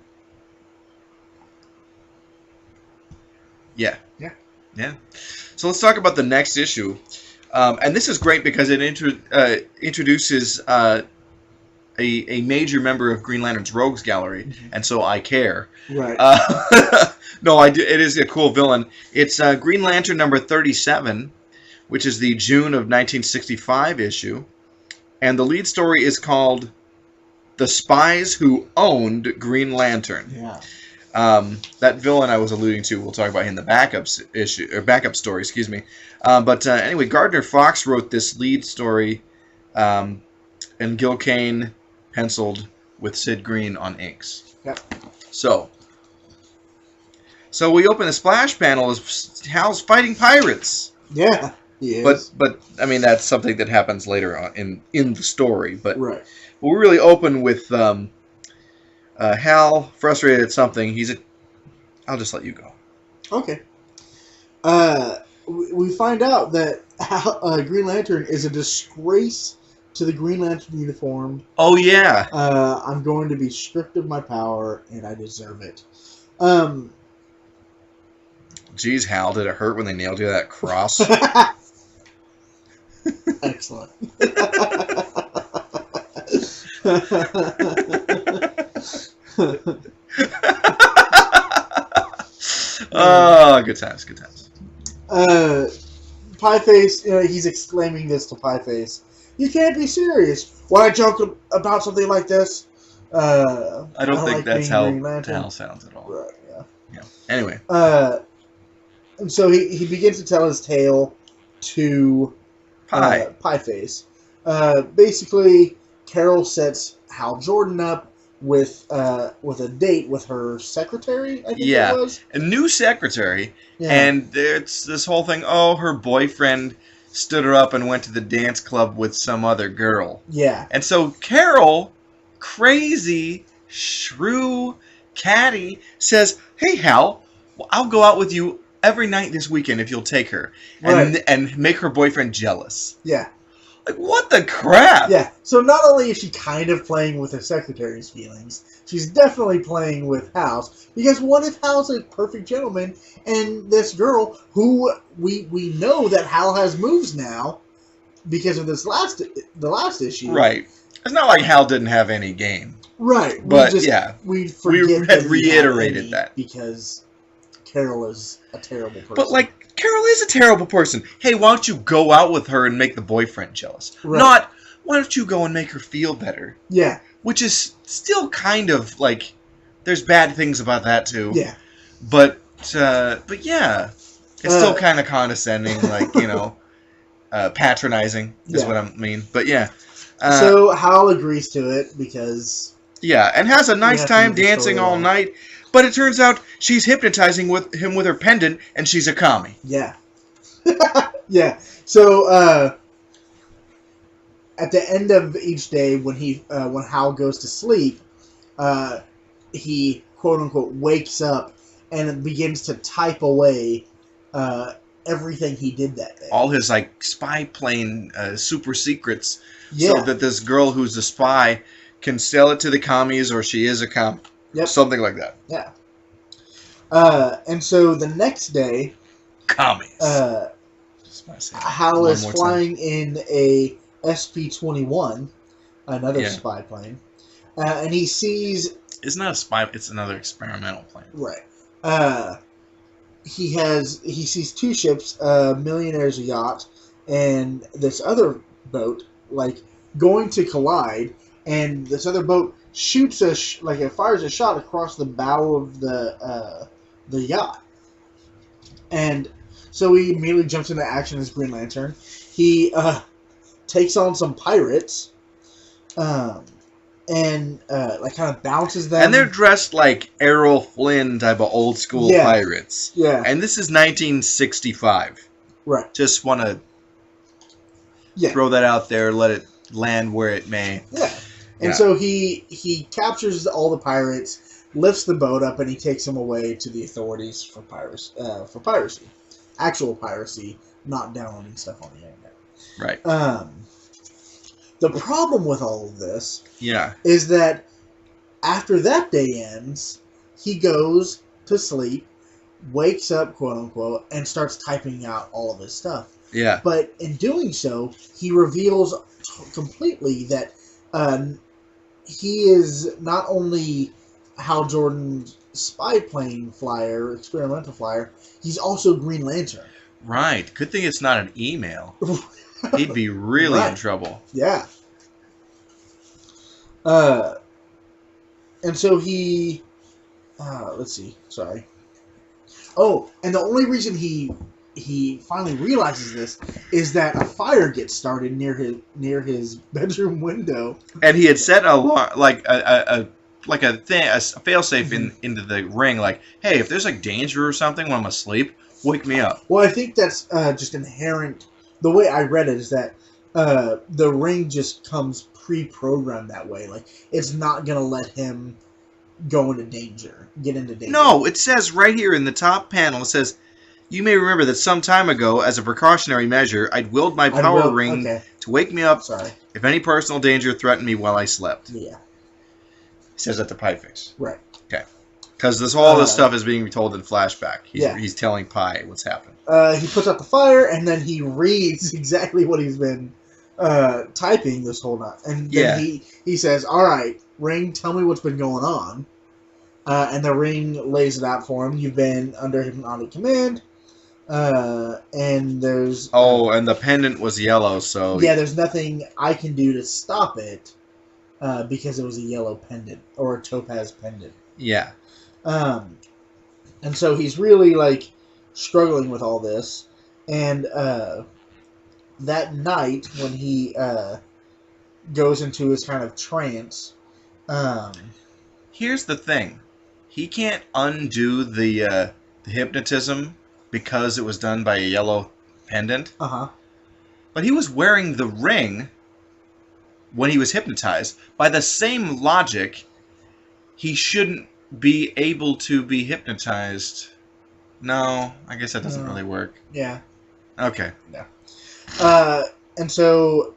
[SPEAKER 1] Yeah.
[SPEAKER 2] Yeah.
[SPEAKER 1] Yeah. So let's talk about the next issue. And this is great because it introduces a major member of Green Lantern's Rogues Gallery, and so I care.
[SPEAKER 2] Right.
[SPEAKER 1] No, I do. It is a cool villain. It's Green Lantern number 37, which is the June of 1965 issue. And the lead story is called The Spies Who Owned Green Lantern.
[SPEAKER 2] Yeah.
[SPEAKER 1] That villain I was alluding to, we'll talk about in the backup story, excuse me. But anyway, Gardner Fox wrote this lead story, and Gil Kane penciled with Sid Green on inks.
[SPEAKER 2] Yep.
[SPEAKER 1] So we open the splash panel as Hal's fighting pirates.
[SPEAKER 2] Yeah. Yes.
[SPEAKER 1] But I mean that's something that happens later on in the story. But
[SPEAKER 2] right.
[SPEAKER 1] we really open with Hal frustrated at something. I'll just let you go.
[SPEAKER 2] Okay. We find out that Green Lantern is a disgrace to the Green Lantern uniform.
[SPEAKER 1] Oh yeah.
[SPEAKER 2] I'm going to be stripped of my power, and I deserve it.
[SPEAKER 1] Geez, Hal, did it hurt when they nailed you to that cross?
[SPEAKER 2] Excellent.
[SPEAKER 1] Oh, good times, good times.
[SPEAKER 2] Pieface, he's exclaiming this to Pieface. You can't be serious. Why joke about something like this?
[SPEAKER 1] I don't think
[SPEAKER 2] like
[SPEAKER 1] that's
[SPEAKER 2] being
[SPEAKER 1] how
[SPEAKER 2] Green Lantern.
[SPEAKER 1] Hal sounds at all.
[SPEAKER 2] Right, yeah.
[SPEAKER 1] Yeah. Anyway.
[SPEAKER 2] And so he begins to tell his tale to Pieface. Basically, Carol sets Hal Jordan up with a date with her secretary, I think it was.
[SPEAKER 1] A new secretary.
[SPEAKER 2] Yeah.
[SPEAKER 1] And it's this whole thing, oh, her boyfriend stood her up and went to the dance club with some other girl.
[SPEAKER 2] Yeah.
[SPEAKER 1] And so Carol, crazy, shrew, catty, says, hey, Hal, I'll go out with you every night this weekend if you'll take her.
[SPEAKER 2] Right.
[SPEAKER 1] And make her boyfriend jealous.
[SPEAKER 2] Yeah.
[SPEAKER 1] Like, what the crap?
[SPEAKER 2] Yeah. So not only is she kind of playing with her secretary's feelings, she's definitely playing with Hal's. Because what if Hal's a perfect gentleman and this girl, who we know that Hal has moves now because of the last issue.
[SPEAKER 1] Right. It's not like Hal didn't have any game.
[SPEAKER 2] Right.
[SPEAKER 1] But,
[SPEAKER 2] we
[SPEAKER 1] had reiterated that.
[SPEAKER 2] Because Carol is a terrible person.
[SPEAKER 1] But, like, Carol is a terrible person. Hey, why don't you go out with her and make the boyfriend jealous?
[SPEAKER 2] Right.
[SPEAKER 1] Not, why don't you go and make her feel better?
[SPEAKER 2] Yeah.
[SPEAKER 1] Which is still kind of, like, there's bad things about that, too.
[SPEAKER 2] Yeah.
[SPEAKER 1] But yeah. It's still kind of condescending, like, patronizing is what I mean. But, yeah.
[SPEAKER 2] So, Hal agrees to it because...
[SPEAKER 1] Yeah, and has a nice time
[SPEAKER 2] move the
[SPEAKER 1] dancing
[SPEAKER 2] story
[SPEAKER 1] all
[SPEAKER 2] on.
[SPEAKER 1] night. But it turns out she's hypnotizing him with her pendant, and she's a commie.
[SPEAKER 2] Yeah. Yeah. So, at the end of each day, when Hal goes to sleep, he, quote-unquote, wakes up and begins to type away everything he did that day.
[SPEAKER 1] All his, like, spy plane super secrets,
[SPEAKER 2] Yeah.
[SPEAKER 1] so that this girl who's a spy can sell it to the commies, or she is a commie.
[SPEAKER 2] Yep.
[SPEAKER 1] Something like that.
[SPEAKER 2] Yeah. And so the next day,
[SPEAKER 1] Commies.
[SPEAKER 2] Hal is flying in a SP-21, another spy plane, and he sees...
[SPEAKER 1] It's not a spy, it's another experimental plane.
[SPEAKER 2] Right. he sees two ships, a millionaire's yacht and this other boat, like going to collide, and this other boat shoots it fires a shot across the bow of the yacht, and so he immediately jumps into action as Green Lantern. He takes on some pirates, and like kind of bounces them.
[SPEAKER 1] And they're dressed like Errol Flynn type of old school pirates.
[SPEAKER 2] Yeah.
[SPEAKER 1] And this is 1965.
[SPEAKER 2] Right.
[SPEAKER 1] Just want to throw that out there, let it land where it may.
[SPEAKER 2] Yeah. And so he captures all the pirates, lifts the boat up, and he takes them away to the authorities for piracy. Actual piracy, not downloading stuff on the internet.
[SPEAKER 1] Right.
[SPEAKER 2] The problem with all of this
[SPEAKER 1] is
[SPEAKER 2] that after that day ends, he goes to sleep, wakes up, quote unquote, and starts typing out all of his stuff.
[SPEAKER 1] Yeah.
[SPEAKER 2] But in doing so, he reveals completely that he is not only Hal Jordan's spy plane flyer, experimental flyer, he's also Green Lantern.
[SPEAKER 1] Right. Good thing it's not an email. He'd be really in trouble.
[SPEAKER 2] Yeah. And so he... let's see. Sorry. Oh, and the only reason he finally realizes this is that a fire gets started near his bedroom window.
[SPEAKER 1] And he had set a failsafe into the ring, like, hey, if there's like danger or something when I'm asleep, wake me up.
[SPEAKER 2] Well, I think that's just inherent. The way I read it is that the ring just comes pre-programmed that way. Like, it's not going to let him get into danger.
[SPEAKER 1] No, it says right here in the top panel, it says, you may remember that some time ago, as a precautionary measure, I'd willed my power ring to wake me up if any personal danger threatened me while I slept.
[SPEAKER 2] Yeah.
[SPEAKER 1] He says that to Pieface.
[SPEAKER 2] Right.
[SPEAKER 1] Okay. Because all this stuff is being told in flashback. He's telling Pie what's happened.
[SPEAKER 2] He puts out the fire, and then he reads exactly what he's been typing this whole night. And then he says, all right, Ring, tell me what's been going on. And the Ring lays it out for him. You've been under hypnotic command. And there's...
[SPEAKER 1] and the pendant was yellow, so...
[SPEAKER 2] Yeah, there's nothing I can do to stop it because it was a yellow pendant, or a topaz pendant.
[SPEAKER 1] Yeah.
[SPEAKER 2] And so he's really, like, struggling with all this. And that night, when he goes into his kind of trance...
[SPEAKER 1] Here's the thing. He can't undo the hypnotism because it was done by a yellow pendant.
[SPEAKER 2] Uh-huh.
[SPEAKER 1] But he was wearing the ring when he was hypnotized. By the same logic, he shouldn't be able to be hypnotized. No, I guess that doesn't really work.
[SPEAKER 2] Yeah.
[SPEAKER 1] Okay.
[SPEAKER 2] Yeah. And so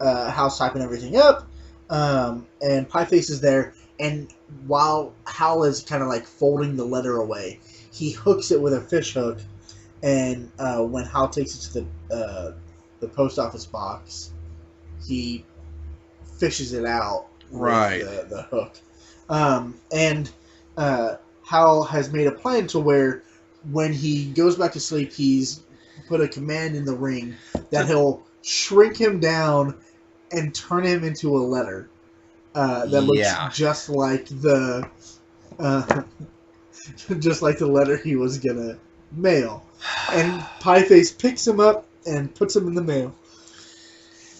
[SPEAKER 2] Hal's typing everything up, and Pieface is there, and while Hal is kind of like folding the letter away, he hooks it with a fish hook, and when Hal takes it to the post office box, he fishes it out with the hook. And Hal has made a plan to where when he goes back to sleep, he's put a command in the ring that he'll shrink him down and turn him into a letter that looks just like the letter he was gonna mail. And Pieface picks him up and puts him in the mail.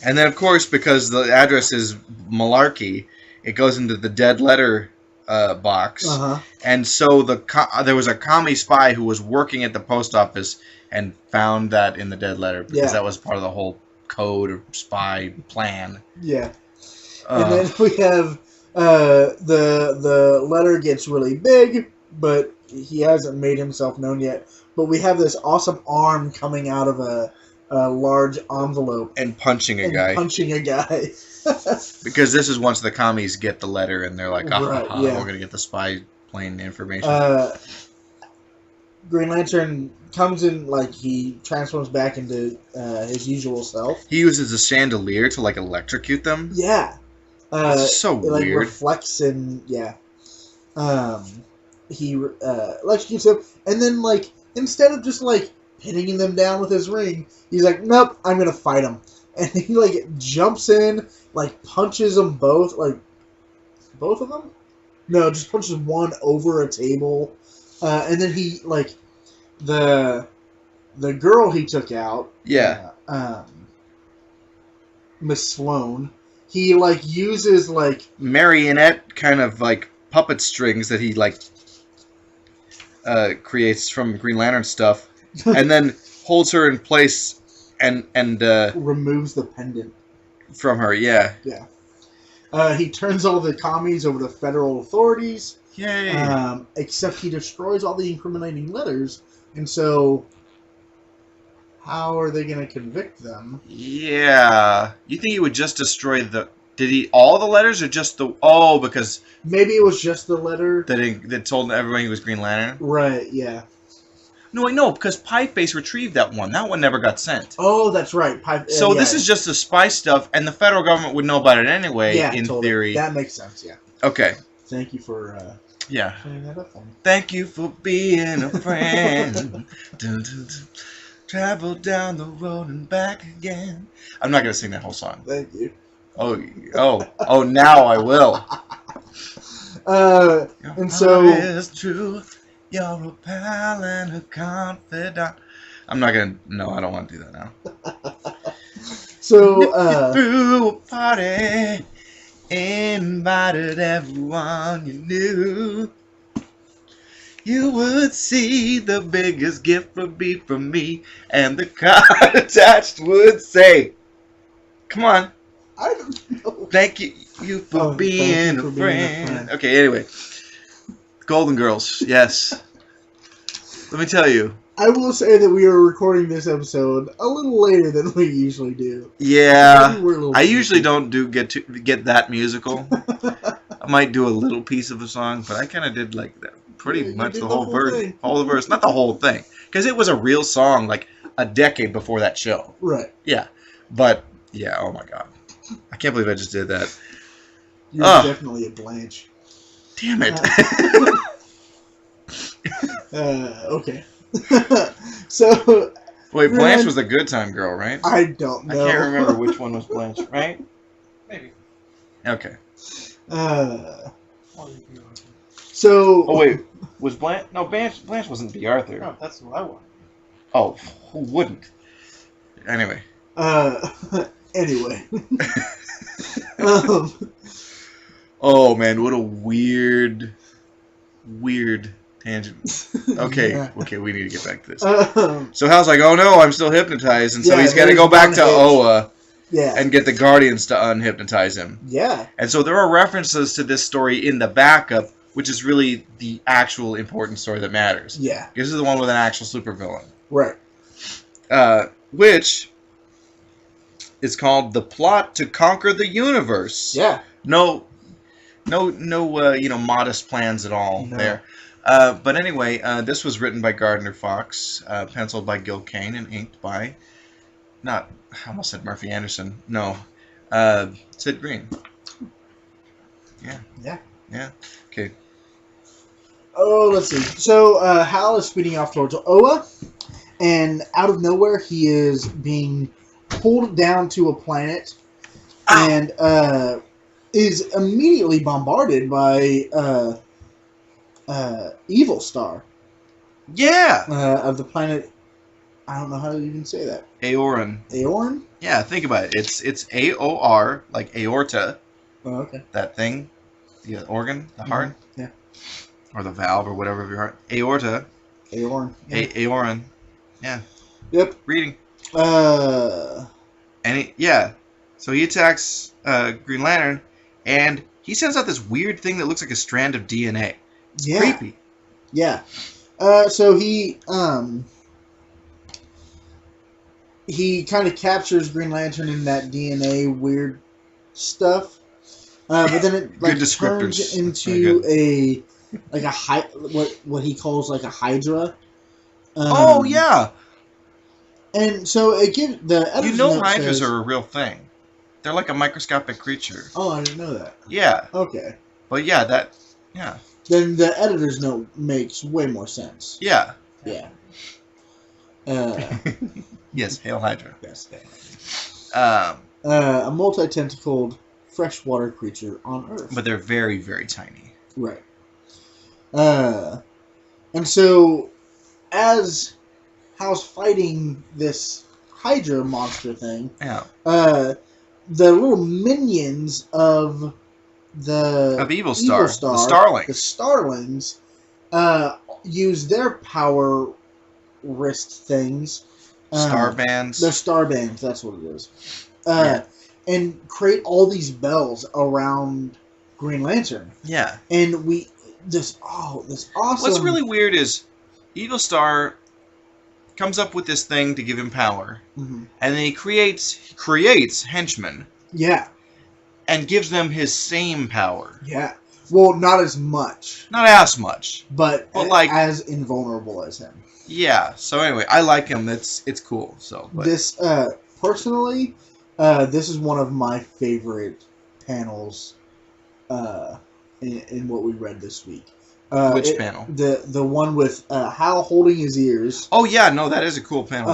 [SPEAKER 1] And then, of course, because the address is malarkey, it goes into the dead letter box.
[SPEAKER 2] Uh-huh.
[SPEAKER 1] And so there was a commie spy who was working at the post office and found that in the dead letter because that was part of the whole code or spy plan.
[SPEAKER 2] Yeah. And then we have the letter gets really big, but he hasn't made himself known yet. But we have this awesome arm coming out of a large envelope.
[SPEAKER 1] And punching a guy. Because this is once the commies get the letter and they're like, we're going to get the spy plane information.
[SPEAKER 2] Green Lantern comes in, like, he transforms back into his usual self.
[SPEAKER 1] He uses a chandelier to, like, electrocute them.
[SPEAKER 2] Yeah.
[SPEAKER 1] It's so
[SPEAKER 2] it, like,
[SPEAKER 1] weird.
[SPEAKER 2] Reflects and, he electrocutes him. And then, like, instead of just like pinning them down with his ring, he's like, nope, I'm gonna fight him. And he like jumps in, like punches them both, like both of them. No, just punches one over a table, and then he like the girl he took out.
[SPEAKER 1] Yeah.
[SPEAKER 2] Miss Sloane. He like uses like
[SPEAKER 1] marionette kind of like puppet strings that he like creates from Green Lantern stuff, and then holds her in place and
[SPEAKER 2] removes the pendant
[SPEAKER 1] from her. Yeah.
[SPEAKER 2] Yeah. He turns all the commies over to federal authorities.
[SPEAKER 1] Yay.
[SPEAKER 2] Except he destroys all the incriminating letters, and so how are they going to convict them?
[SPEAKER 1] Yeah. You think he would just destroy all the letters or just the... Oh, because...
[SPEAKER 2] Maybe it was just the letter.
[SPEAKER 1] That told everyone he was Green Lantern?
[SPEAKER 2] Right, yeah.
[SPEAKER 1] No, I know, because Pieface retrieved that one. That one never got sent.
[SPEAKER 2] Oh, that's right.
[SPEAKER 1] So this is just the spy stuff, and the federal government would know about it anyway, in theory.
[SPEAKER 2] That makes sense, yeah.
[SPEAKER 1] Okay.
[SPEAKER 2] Thank you for clearing that up for me.
[SPEAKER 1] Thank you for being a friend. Dun, dun, dun. Travel down the road and back again. I'm not going to sing that whole song.
[SPEAKER 2] Thank you.
[SPEAKER 1] Oh, now I will.
[SPEAKER 2] And so...
[SPEAKER 1] It's true. You're a pal and a confidant. I'm not going to... No, I don't want to do that now.
[SPEAKER 2] So,
[SPEAKER 1] threw a party, invited everyone you knew. You would see the biggest gift would be from me, and the card attached would say, "Come on."
[SPEAKER 2] I don't know.
[SPEAKER 1] Thank you for being a friend. Okay, anyway. Golden Girls, yes. Let me tell you.
[SPEAKER 2] I will say that we are recording this episode a little later than we usually do.
[SPEAKER 1] Yeah. I usually don't get that musical. I might do a little piece of a song, but I kind of did like that. Pretty much the whole verse.
[SPEAKER 2] Thing.
[SPEAKER 1] All the verse. Not the whole thing. Because it was a real song like a decade before that show.
[SPEAKER 2] Right.
[SPEAKER 1] Yeah. But, yeah, oh my God. I can't believe I just did that.
[SPEAKER 2] You're definitely a Blanche.
[SPEAKER 1] Damn it.
[SPEAKER 2] Okay. So...
[SPEAKER 1] Wait, Blanche was the good time girl, right?
[SPEAKER 2] I don't know.
[SPEAKER 1] I can't remember which one was Blanche, right?
[SPEAKER 3] Maybe.
[SPEAKER 1] Okay.
[SPEAKER 2] So...
[SPEAKER 1] Oh, wait. Was Blanche... No, Blanche wasn't B. Arthur.
[SPEAKER 3] No, that's what I want.
[SPEAKER 1] Oh, who wouldn't? Anyway.
[SPEAKER 2] Anyway.
[SPEAKER 1] Oh, man, what a weird tangent. Okay,
[SPEAKER 2] Yeah.
[SPEAKER 1] Okay, we need to get back to this. So Hal's like, oh no, I'm still hypnotized, and so he's got to go back to Oa and get the Guardians to unhypnotize him.
[SPEAKER 2] Yeah.
[SPEAKER 1] And so there are references to this story in the backup, which is really the actual important story that matters.
[SPEAKER 2] Yeah.
[SPEAKER 1] This is the one with an actual supervillain.
[SPEAKER 2] Right.
[SPEAKER 1] Which is called The Plot to Conquer the Universe.
[SPEAKER 2] Yeah.
[SPEAKER 1] No, modest plans at all there. But anyway, this was written by Gardner Fox, penciled by Gil Kane, and inked by, I almost said Murphy Anderson. No, Sid Green. Yeah. Okay.
[SPEAKER 2] Oh, let's see. So, Hal is speeding off towards Oa, and out of nowhere, he is being pulled down to a planet, and is immediately bombarded by Evil Star.
[SPEAKER 1] Yeah.
[SPEAKER 2] Of the planet. I don't know how to even say that.
[SPEAKER 1] Aoran.
[SPEAKER 2] Aoran? Yeah,
[SPEAKER 1] think about it. It's AOR, like aorta.
[SPEAKER 2] Oh, okay.
[SPEAKER 1] That thing, the organ, the heart.
[SPEAKER 2] Yeah.
[SPEAKER 1] Or the valve, or whatever of your heart. Aorta.
[SPEAKER 2] Aoran. Yeah.
[SPEAKER 1] Aoran. Yeah.
[SPEAKER 2] Yep.
[SPEAKER 1] Reading.
[SPEAKER 2] And
[SPEAKER 1] So he attacks Green Lantern, and he sends out this weird thing that looks like a strand of DNA. It's creepy.
[SPEAKER 2] Yeah. So he kind of captures Green Lantern in that DNA weird stuff. But then it turns into what he calls like a Hydra.
[SPEAKER 1] Oh yeah.
[SPEAKER 2] And so it gives the
[SPEAKER 1] Hydras are a real thing. They're like a microscopic creature.
[SPEAKER 2] Oh, I didn't know that.
[SPEAKER 1] Yeah.
[SPEAKER 2] Okay.
[SPEAKER 1] But yeah.
[SPEAKER 2] Then the editor's note makes way more sense.
[SPEAKER 1] Yeah.
[SPEAKER 2] Yeah. Uh,
[SPEAKER 1] Yes, Hail Hydra.
[SPEAKER 2] yes. A multi-tentacled freshwater creature on Earth.
[SPEAKER 1] But they're very, very tiny.
[SPEAKER 2] Right. And so, as Hal's fighting this Hydra monster thing,
[SPEAKER 1] Yeah.
[SPEAKER 2] the little minions of
[SPEAKER 1] Evil Star, the Starlings.
[SPEAKER 2] The Starlings, use their power wrist things.
[SPEAKER 1] Star bands.
[SPEAKER 2] They're star bands, that's what it is. And create all these bells around Green Lantern.
[SPEAKER 1] Yeah.
[SPEAKER 2] And this awesome...
[SPEAKER 1] What's really weird is Evil Star comes up with this thing to give him power.
[SPEAKER 2] Mm-hmm.
[SPEAKER 1] And then he creates henchmen.
[SPEAKER 2] Yeah.
[SPEAKER 1] And gives them his same power.
[SPEAKER 2] Yeah. Well, not as much.
[SPEAKER 1] Not as much.
[SPEAKER 2] But
[SPEAKER 1] like,
[SPEAKER 2] as invulnerable as him.
[SPEAKER 1] Yeah. So anyway, I like him. It's cool. So
[SPEAKER 2] this personally, this is one of my favorite panels in what we read this week.
[SPEAKER 1] Which panel?
[SPEAKER 2] The one with Hal holding his ears.
[SPEAKER 1] Oh yeah, no, that is a cool panel.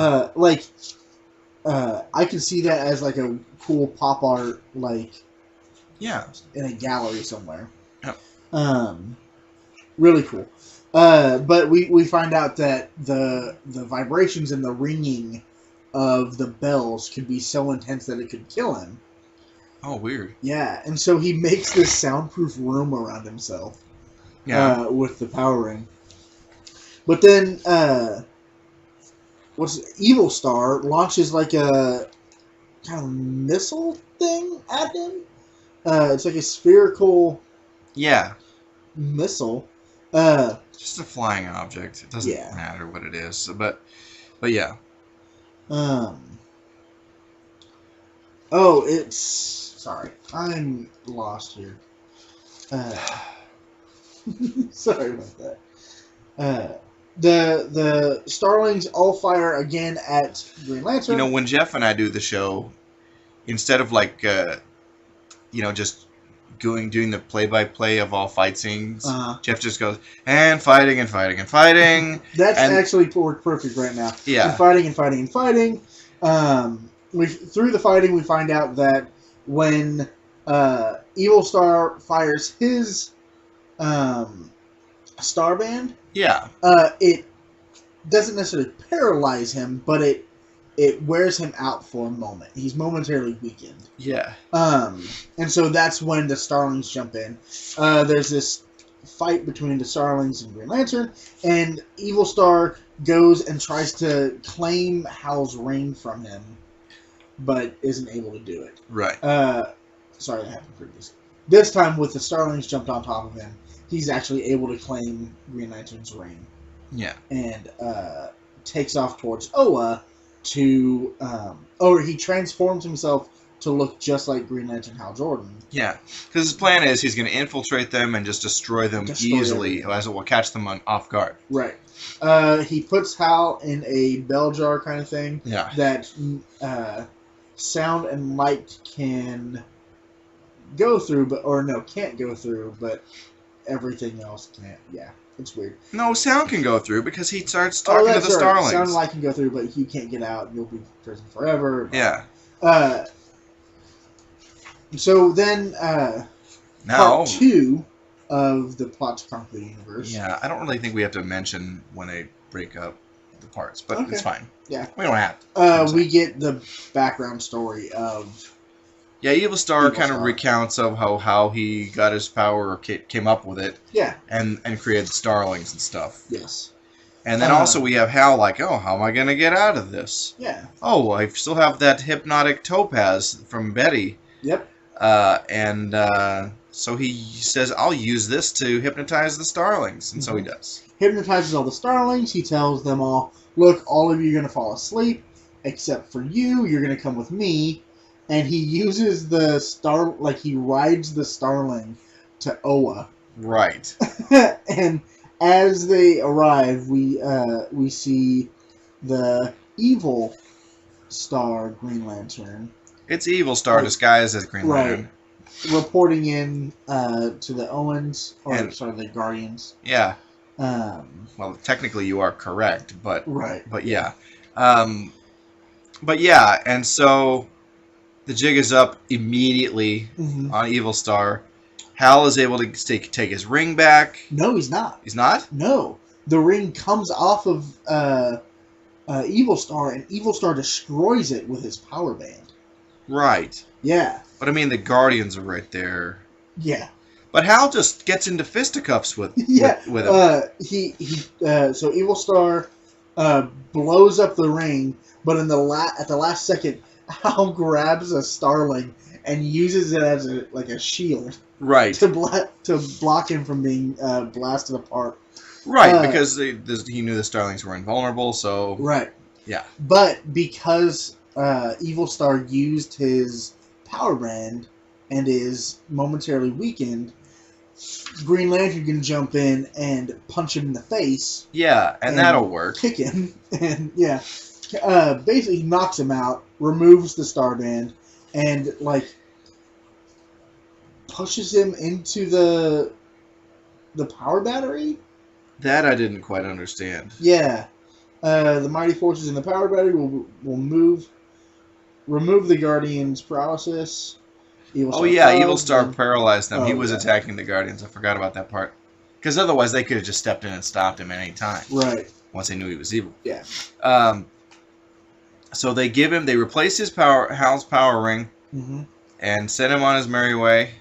[SPEAKER 2] I can see that as like a cool pop art, like in a gallery somewhere.
[SPEAKER 1] Yeah.
[SPEAKER 2] Really cool. But we find out that the vibrations and the ringing of the bells could be so intense that it could kill him.
[SPEAKER 1] Oh, weird.
[SPEAKER 2] Yeah, and so he makes this soundproof room around himself.
[SPEAKER 1] Yeah.
[SPEAKER 2] With the power ring. But then, Evil Star launches like a kind of missile thing at him. It's like a spherical.
[SPEAKER 1] Yeah.
[SPEAKER 2] Missile.
[SPEAKER 1] Just a flying object. It doesn't matter what it is. But yeah.
[SPEAKER 2] Oh, it's... Sorry. I'm lost here. Sorry about that. The Starlings all fire again at Green Lantern.
[SPEAKER 1] You know, when Jeff and I do the show, instead of like, just doing the play-by-play of all fight scenes, Jeff just goes, and fighting and fighting and fighting.
[SPEAKER 2] That's actually worked perfect right now.
[SPEAKER 1] Yeah.
[SPEAKER 2] And fighting and fighting and fighting. Through the fighting, we find out that when Evil Star fires his Starband, it doesn't necessarily paralyze him, but it wears him out for a moment. He's momentarily weakened.
[SPEAKER 1] Yeah.
[SPEAKER 2] And so that's when the Starlings jump in. There's this fight between the Starlings and Green Lantern, and Evil Star goes and tries to claim Hal's ring from him, but isn't able to do it.
[SPEAKER 1] Right.
[SPEAKER 2] Sorry, that happened previously. This time, with the Starlings jumped on top of him, he's actually able to claim Green Lantern's ring.
[SPEAKER 1] Yeah.
[SPEAKER 2] And takes off towards Oa to... or he transforms himself to look just like Green Lantern Hal Jordan.
[SPEAKER 1] Yeah. Because his plan is he's going to infiltrate them and just destroy them easily, as it will catch them off guard.
[SPEAKER 2] Right. He puts Hal in a bell jar kind of thing.
[SPEAKER 1] Yeah.
[SPEAKER 2] That sound and light can go through, can't go through, but everything else can't. Yeah, it's weird.
[SPEAKER 1] No, sound can go through because he starts talking to the Starlings.
[SPEAKER 2] Sound and light can go through, but you can't get out. You'll be in prison forever.
[SPEAKER 1] Yeah.
[SPEAKER 2] So then, part 2 of the plot to conquer the universe.
[SPEAKER 1] Yeah, I don't really think we have to mention when they break up the parts, but it's fine.
[SPEAKER 2] Yeah.
[SPEAKER 1] We don't have to.
[SPEAKER 2] We get the background story of...
[SPEAKER 1] Yeah, Evil Star kind of recounts of how he got his power, or came up with it.
[SPEAKER 2] Yeah.
[SPEAKER 1] And created the Starlings and stuff.
[SPEAKER 2] Yes.
[SPEAKER 1] And then also we have Hal like, oh, how am I going to get out of this?
[SPEAKER 2] Yeah.
[SPEAKER 1] Oh, I still have that hypnotic topaz from Betty.
[SPEAKER 2] Yep.
[SPEAKER 1] So he says, I'll use this to hypnotize the Starlings. And so he does.
[SPEAKER 2] Hypnotizes all the Starlings. He tells them all, look, all of you are going to fall asleep, except for you. You're going to come with me. And he uses he rides the Starling to Oa.
[SPEAKER 1] Right.
[SPEAKER 2] And as they arrive, we see the Evil Star Green Lantern.
[SPEAKER 1] It's Evil Star disguised as Green Lantern.
[SPEAKER 2] Reporting in to the Owens, the Guardians.
[SPEAKER 1] Yeah. Well, technically you are correct,
[SPEAKER 2] Right.
[SPEAKER 1] yeah. Um, but yeah, and so the jig is up immediately
[SPEAKER 2] Hmm.
[SPEAKER 1] on Evil Star. Hal is able to take his ring back.
[SPEAKER 2] No, he's not.
[SPEAKER 1] He's not?
[SPEAKER 2] No, the ring comes off of Evil Star, and Evil Star destroys it with his power band.
[SPEAKER 1] Right.
[SPEAKER 2] Yeah.
[SPEAKER 1] But I mean, the Guardians are right there.
[SPEAKER 2] Yeah.
[SPEAKER 1] But Hal just gets into fisticuffs with
[SPEAKER 2] Yeah.
[SPEAKER 1] with him.
[SPEAKER 2] So Evil Star blows up the ring, but at the last second, Hal grabs a Starling and uses it as a shield
[SPEAKER 1] Right.
[SPEAKER 2] to block him from being blasted apart.
[SPEAKER 1] Right, because he knew the Starlings were invulnerable, so...
[SPEAKER 2] Right.
[SPEAKER 1] Yeah.
[SPEAKER 2] But because Evil Star used his power brand and is momentarily weakened, Green Lantern can jump in and punch him in the face.
[SPEAKER 1] Yeah, and that'll work.
[SPEAKER 2] Kick him, and yeah, basically knocks him out, removes the star band, and pushes him into the power battery.
[SPEAKER 1] That I didn't quite understand.
[SPEAKER 2] Yeah, the mighty forces in the power battery will remove the Guardian's paralysis.
[SPEAKER 1] Evil Star paralyzed them.
[SPEAKER 2] Oh,
[SPEAKER 1] He was
[SPEAKER 2] yeah.
[SPEAKER 1] attacking the Guardians. I forgot about that part. Because otherwise they could have just stepped in and stopped him at any time.
[SPEAKER 2] Right.
[SPEAKER 1] Once they knew he was evil.
[SPEAKER 2] Yeah.
[SPEAKER 1] So they replace Hal's power ring,
[SPEAKER 2] Mm-hmm.
[SPEAKER 1] and send him on his merry way.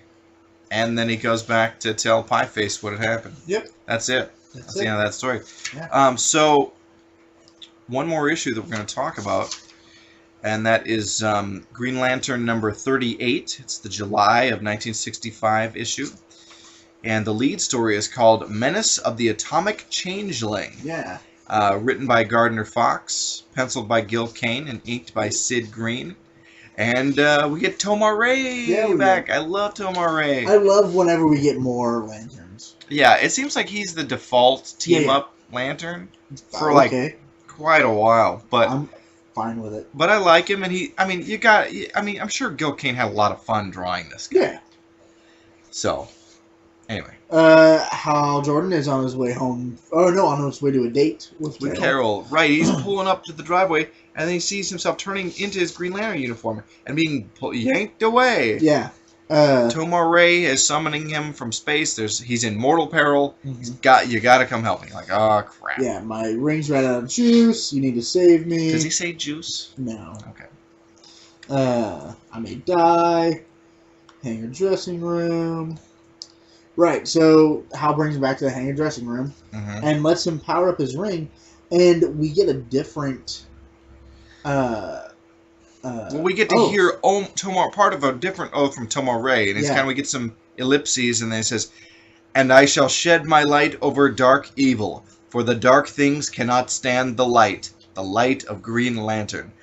[SPEAKER 1] And then he goes back to tell Pieface what had happened.
[SPEAKER 2] Yep.
[SPEAKER 1] That's it. That's the end of that story.
[SPEAKER 2] Yeah.
[SPEAKER 1] So, one more issue that we're going to talk about, and that is Green Lantern number 38. It's the July of 1965 issue. And the lead story is called Menace of the Atomic Changeling.
[SPEAKER 2] Yeah.
[SPEAKER 1] Written by Gardner Fox, penciled by Gil Kane, and inked by Sid Green. And we get Tomar Ray back. I love Tomar Ray.
[SPEAKER 2] I love whenever we get more lanterns.
[SPEAKER 1] Yeah, it seems like he's the default team-up lantern for quite a while. But
[SPEAKER 2] I'm fine with it.
[SPEAKER 1] But I like him, and I'm sure Gil Kane had a lot of fun drawing this guy.
[SPEAKER 2] Yeah.
[SPEAKER 1] So, anyway.
[SPEAKER 2] Hal Jordan is on his way home. Oh no, on his way to a date with
[SPEAKER 1] Carol. Right, he's pulling up to the driveway, and then he sees himself turning into his Green Lantern uniform and being yanked away.
[SPEAKER 2] Yeah.
[SPEAKER 1] Tomar Ray is summoning him from space. He's in mortal peril.
[SPEAKER 2] Mm-hmm.
[SPEAKER 1] You gotta come help me. Like, oh crap.
[SPEAKER 2] Yeah, my ring's ran out of juice. You need to save me.
[SPEAKER 1] Does he say juice?
[SPEAKER 2] No.
[SPEAKER 1] Okay.
[SPEAKER 2] I may die. Hangar dressing room. Right, so Hal brings him back to the hangar dressing room and lets him power up his ring, and we get a different.
[SPEAKER 1] We get to hear part of a different oath from Tomar Ray, and we get some ellipses, and then it says, "And I shall shed my light over dark evil, for the dark things cannot stand the light of Green Lantern,"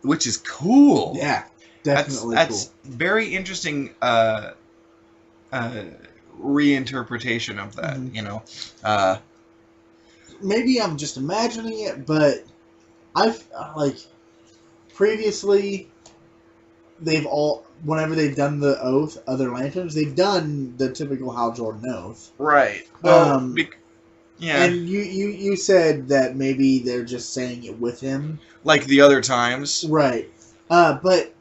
[SPEAKER 1] which is cool.
[SPEAKER 2] Yeah, definitely
[SPEAKER 1] that's very interesting. Reinterpretation of that,
[SPEAKER 2] maybe I'm just imagining it, but I've previously whenever they've done the oath, other lanterns, they've done the typical Hal Jordan oath.
[SPEAKER 1] Right. Well, yeah.
[SPEAKER 2] And you said that maybe they're just saying it with him,
[SPEAKER 1] like the other times.
[SPEAKER 2] right? But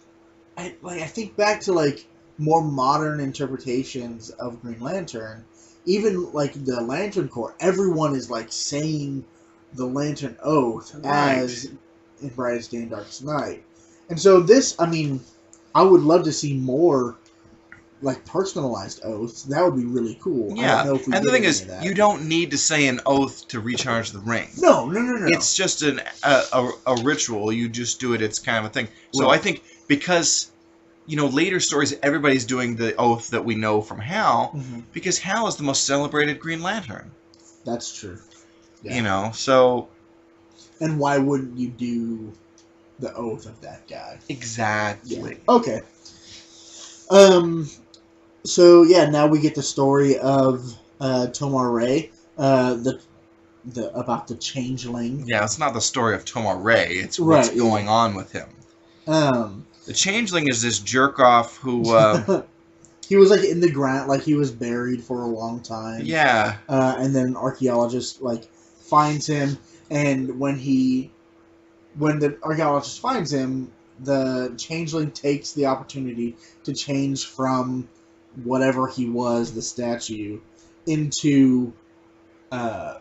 [SPEAKER 2] I think back to more modern interpretations of Green Lantern, even the Lantern Corps, everyone is saying the Lantern Oath as in Brightest Day and Darkest Night. And so this, I would love to see more personalized oaths. That would be really cool.
[SPEAKER 1] Yeah,
[SPEAKER 2] I don't know if we
[SPEAKER 1] and the thing is,
[SPEAKER 2] that.
[SPEAKER 1] you don't need to say an oath to recharge the ring.
[SPEAKER 2] No.
[SPEAKER 1] It's just a ritual. You just do it. It's kind of a thing. So I think because later stories, everybody's doing the oath that we know from Hal, because Hal is the most celebrated Green Lantern.
[SPEAKER 2] That's true. Yeah.
[SPEAKER 1] So...
[SPEAKER 2] And why wouldn't you do the oath of that guy?
[SPEAKER 1] Exactly.
[SPEAKER 2] Yeah. Okay. So, now we get the story of Tomar Ray, about the changeling.
[SPEAKER 1] Yeah, it's not the story of Tomar Ray. It's what's going on with him. The changeling is this jerk-off who...
[SPEAKER 2] he was like in the ground, like he was buried for a long time.
[SPEAKER 1] Yeah.
[SPEAKER 2] And then an archaeologist like finds him, and when the archaeologist finds him, the changeling takes the opportunity to change from whatever he was, the statue, into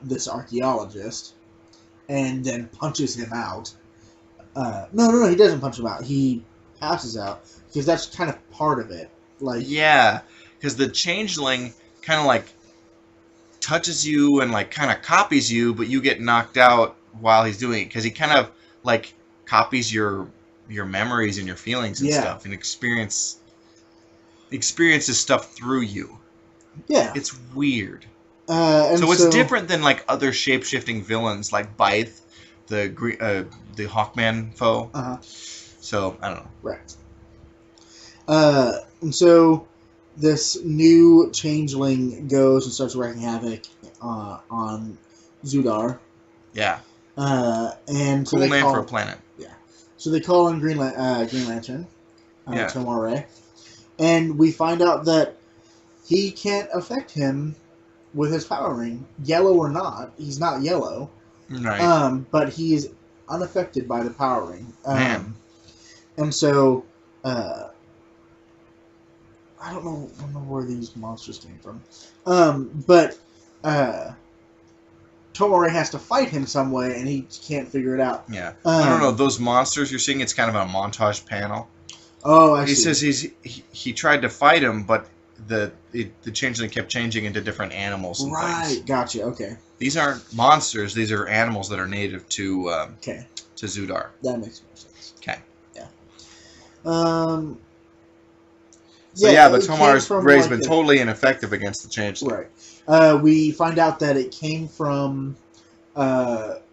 [SPEAKER 2] this archaeologist, and then punches him out. No, he doesn't punch him out. He passes out because that's kind of part of it. Like,
[SPEAKER 1] Yeah, because the changeling kind of like touches you and like kind of copies you, but you get knocked out while he's doing it because he kind of like copies your memories and your feelings and
[SPEAKER 2] Yeah.
[SPEAKER 1] stuff and experiences stuff through you.
[SPEAKER 2] yeah.
[SPEAKER 1] It's weird.
[SPEAKER 2] And
[SPEAKER 1] So it's different than like other shape-shifting villains like Blythe, the Hawkman foe.
[SPEAKER 2] Uh-huh.
[SPEAKER 1] So I don't know.
[SPEAKER 2] Right. And so this new changeling goes and starts wreaking havoc on Zudar.
[SPEAKER 1] Yeah.
[SPEAKER 2] And so
[SPEAKER 1] Cool
[SPEAKER 2] they
[SPEAKER 1] name
[SPEAKER 2] call,
[SPEAKER 1] for a planet.
[SPEAKER 2] So they call in Green Lantern,
[SPEAKER 1] Yeah.
[SPEAKER 2] Tomar Ray, and we find out that he can't affect him with his power ring, yellow or not. He's not yellow,
[SPEAKER 1] Right.
[SPEAKER 2] but he's unaffected by the power ring.
[SPEAKER 1] Man.
[SPEAKER 2] And so, I don't know where these monsters came from, but Tomar has to fight him some way, and he can't figure it out.
[SPEAKER 1] Yeah. I don't know. Those monsters you're seeing, it's kind of a montage panel.
[SPEAKER 2] Oh, I
[SPEAKER 1] He
[SPEAKER 2] see.
[SPEAKER 1] says he tried to fight him, but the changeling kept changing into different animals and
[SPEAKER 2] Right,
[SPEAKER 1] things.
[SPEAKER 2] gotcha. Okay,
[SPEAKER 1] These aren't monsters. These are animals that are native to
[SPEAKER 2] okay,
[SPEAKER 1] Zudar.
[SPEAKER 2] that makes more sense.
[SPEAKER 1] Okay.
[SPEAKER 2] Yeah.
[SPEAKER 1] So yeah, but
[SPEAKER 2] it
[SPEAKER 1] Tomar's
[SPEAKER 2] came from,
[SPEAKER 1] ray's
[SPEAKER 2] like,
[SPEAKER 1] been totally ineffective against the changeling.
[SPEAKER 2] right. We find out that it came from, like,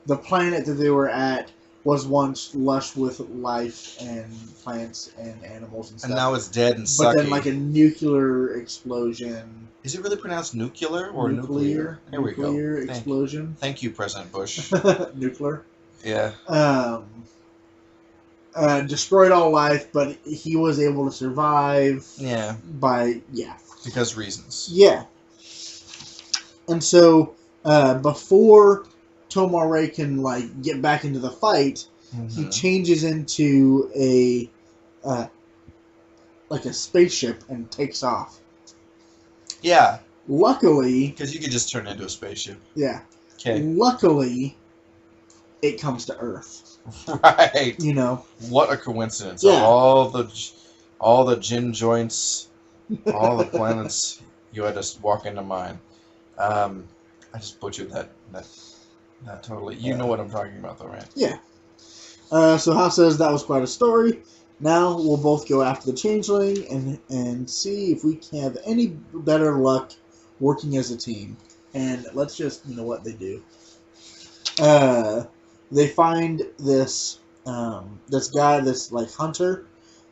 [SPEAKER 2] the planet that they were at was once lush with life and plants and animals and stuff.
[SPEAKER 1] And now it's dead and
[SPEAKER 2] but
[SPEAKER 1] sucky.
[SPEAKER 2] then, like, a nuclear explosion.
[SPEAKER 1] Is it really pronounced nuclear or nuclear? There we go.
[SPEAKER 2] Nuclear explosion.
[SPEAKER 1] Thank you, President Bush.
[SPEAKER 2] Nuclear.
[SPEAKER 1] Yeah.
[SPEAKER 2] Destroyed all life, but he was able to survive.
[SPEAKER 1] Yeah.
[SPEAKER 2] Because
[SPEAKER 1] reasons.
[SPEAKER 2] Yeah. And so, before Tomar Ray can, like, get back into the fight, he changes into a spaceship and takes off.
[SPEAKER 1] Yeah.
[SPEAKER 2] Luckily,
[SPEAKER 1] Because you could just turn into a spaceship.
[SPEAKER 2] yeah.
[SPEAKER 1] Okay.
[SPEAKER 2] Luckily, it comes to Earth.
[SPEAKER 1] Right.
[SPEAKER 2] You know.
[SPEAKER 1] What a coincidence.
[SPEAKER 2] Yeah.
[SPEAKER 1] All the gin joints, all the planets, you had to walk into mine. I just butchered that totally. You know what I'm talking about though, right?
[SPEAKER 2] Yeah. So House says that was quite a story. Now we'll both go after the changeling and see if we can have any better luck working as a team. And let's just, what they do. They find this guy, this like hunter,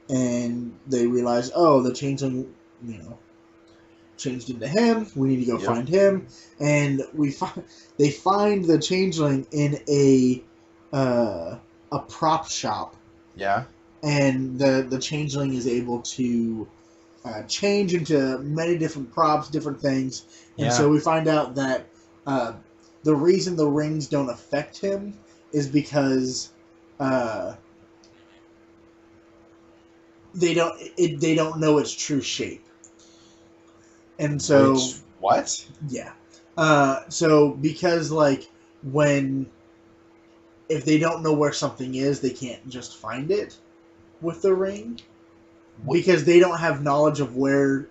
[SPEAKER 2] and they realize, oh, the changeling, changed into him. We need to go find him, and they find the changeling in a prop shop.
[SPEAKER 1] Yeah.
[SPEAKER 2] And the changeling is able to change into many different props, different things, and so we find out that the reason the rings don't affect him is because they don't know its true shape, and so
[SPEAKER 1] what?
[SPEAKER 2] Yeah, so because like if they don't know where something is, they can't just find it with the ring. Because they don't have knowledge of where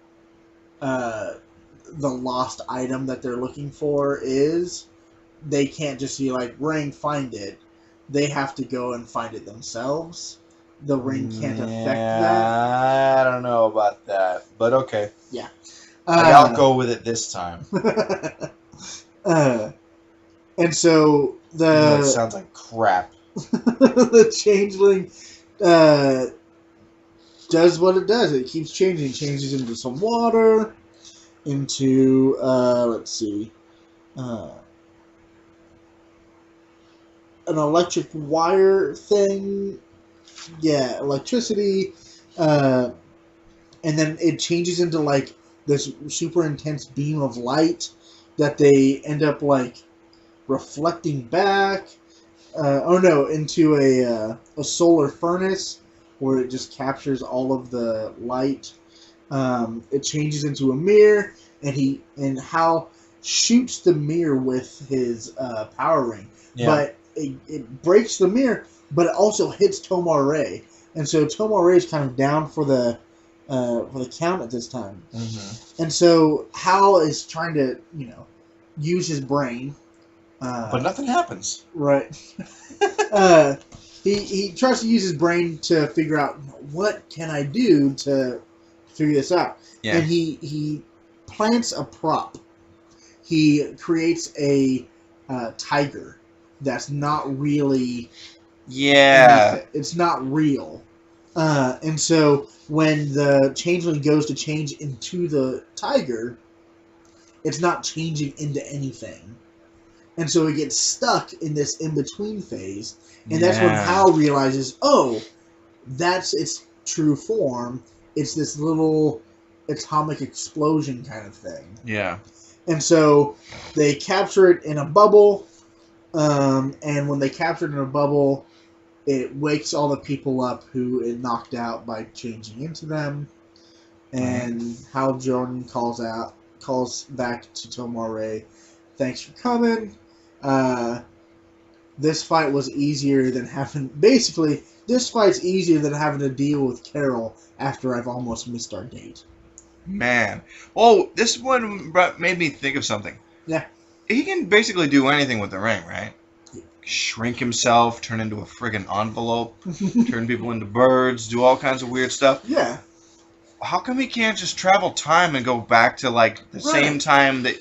[SPEAKER 2] the lost item that they're looking for is. They can't just see, like, ring, find it. They have to go and find it themselves. The ring can't affect that.
[SPEAKER 1] I don't know about that, but okay.
[SPEAKER 2] Yeah.
[SPEAKER 1] I'll go with it this time.
[SPEAKER 2] And so
[SPEAKER 1] It sounds like crap.
[SPEAKER 2] the changeling does what it does. It keeps changing. It changes into some water, into let's see, an electric wire thing. Yeah, electricity. and then it changes into like this super intense beam of light that they end up like reflecting back. Into a solar furnace where it just captures all of the light. It changes into a mirror, and Hal shoots the mirror with his power ring, but it breaks the mirror, but it also hits Tomar Ray, and so Tomar Ray is kind of down for the count at this time, and so Hal is trying to use his brain.
[SPEAKER 1] But nothing happens.
[SPEAKER 2] Right. He tries to use his brain to figure out what can I do to figure this out.
[SPEAKER 1] Yeah.
[SPEAKER 2] And he plants a prop. He creates a tiger that's not really...
[SPEAKER 1] Yeah.
[SPEAKER 2] anything. It's not real. And so when the changeling goes to change into the tiger, it's not changing into anything. And so it gets stuck in this in-between phase. And that's when Hal realizes, oh, that's its true form. It's this little atomic explosion kind of thing.
[SPEAKER 1] Yeah.
[SPEAKER 2] And so they capture it in a bubble. And when they capture it in a bubble, it wakes all the people up who it knocked out by changing into them. And Hal Jordan calls back to Tomar Ray, thanks for coming. This fight was easier than having... Basically, this fight's easier than having to deal with Carol after I've almost missed our date.
[SPEAKER 1] Man. Oh, this one made me think of something.
[SPEAKER 2] Yeah.
[SPEAKER 1] He can basically do anything with the ring, right? Shrink himself, turn into a friggin' envelope, turn people into birds, do all kinds of weird stuff.
[SPEAKER 2] Yeah.
[SPEAKER 1] How come he can't just travel time and go back to, like, the same time that...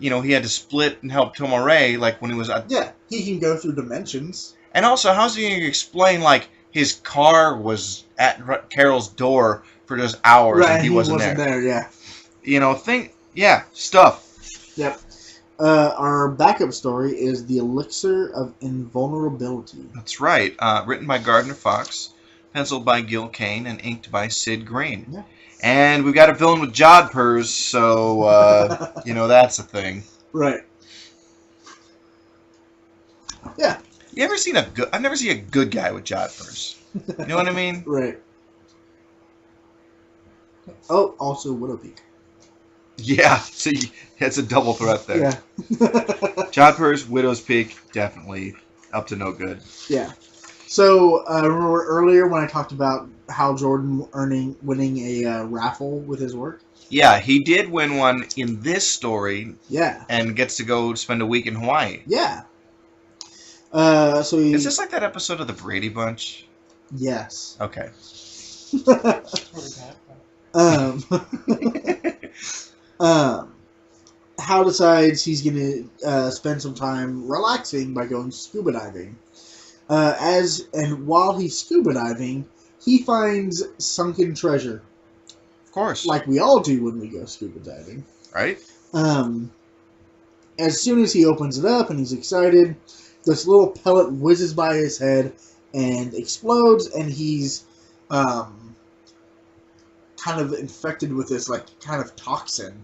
[SPEAKER 1] he had to split and help Tomar Ray, like, when he was...
[SPEAKER 2] Yeah, he can go through dimensions.
[SPEAKER 1] And also, how's he going to explain, like, his car was at Carol's door for just hours and he wasn't there?
[SPEAKER 2] Yeah.
[SPEAKER 1] Stuff.
[SPEAKER 2] Yep. Our backup story is The Elixir of Invulnerability.
[SPEAKER 1] That's right. Written by Gardner Fox, penciled by Gil Kane, and inked by Sid Green.
[SPEAKER 2] Yeah.
[SPEAKER 1] And we've got a villain with jodhpurs, so, that's a thing.
[SPEAKER 2] Right. Yeah.
[SPEAKER 1] You ever seen I've never seen a good guy with jodhpurs. You know what I mean?
[SPEAKER 2] Right. Oh, also Widowpeak.
[SPEAKER 1] Yeah, so it's a double threat there.
[SPEAKER 2] Yeah.
[SPEAKER 1] Jodhpurs, Widow's Peak, definitely up to no good.
[SPEAKER 2] Yeah. So, remember earlier when I talked about Hal Jordan winning a raffle with his work?
[SPEAKER 1] Yeah, he did win one in this story.
[SPEAKER 2] Yeah.
[SPEAKER 1] And gets to go spend a week in Hawaii.
[SPEAKER 2] Yeah.
[SPEAKER 1] Is this like that episode of the Brady Bunch?
[SPEAKER 2] Yes.
[SPEAKER 1] Okay.
[SPEAKER 2] Hal decides he's going to spend some time relaxing by going scuba diving. While he's scuba diving, he finds sunken treasure.
[SPEAKER 1] Of course.
[SPEAKER 2] Like we all do when we go scuba diving.
[SPEAKER 1] Right?
[SPEAKER 2] As soon as he opens it up and he's excited, this little pellet whizzes by his head and explodes, and he's kind of infected with this kind of toxin.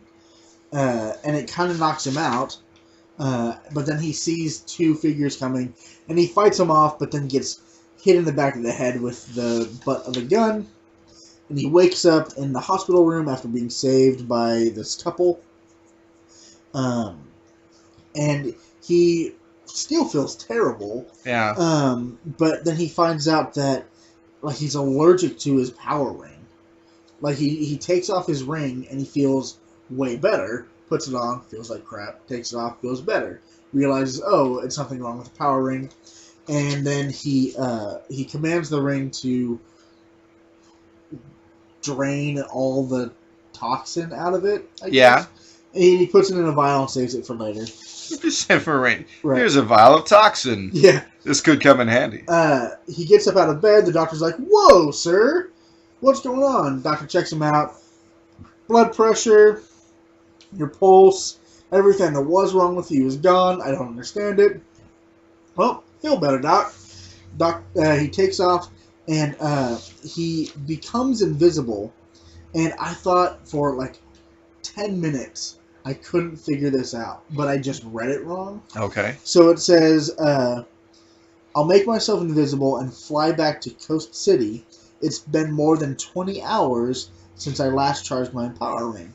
[SPEAKER 2] And it kind of knocks him out. But then he sees two figures coming, and he fights them off, but then gets hit in the back of the head with the butt of a gun. And he wakes up in the hospital room after being saved by this couple. And he still feels terrible.
[SPEAKER 1] Yeah.
[SPEAKER 2] But then he finds out that he's allergic to his power ring. He takes off his ring and he feels way better. Puts it on, feels like crap. Takes it off, feels better. Realizes, oh, it's something wrong with the power ring. And then he commands the ring to drain all the toxin out of it, I guess. And he puts it in a vial and saves it for later.
[SPEAKER 1] Just for rain.
[SPEAKER 2] Right.
[SPEAKER 1] Here's a vial of toxin.
[SPEAKER 2] Yeah.
[SPEAKER 1] This could come in handy.
[SPEAKER 2] He gets up out of bed. The doctor's like, whoa, sir. What's going on? Doctor checks him out. Blood pressure, your pulse, everything that was wrong with you is gone. I don't understand it. Well, feel better, Doc. He takes off, and he becomes invisible And I thought for like 10 minutes I couldn't figure this out, but I just read it wrong.
[SPEAKER 1] Okay.
[SPEAKER 2] So it says, I'll make myself invisible and fly back to Coast City. It's been more than 20 hours since I last charged my power ring.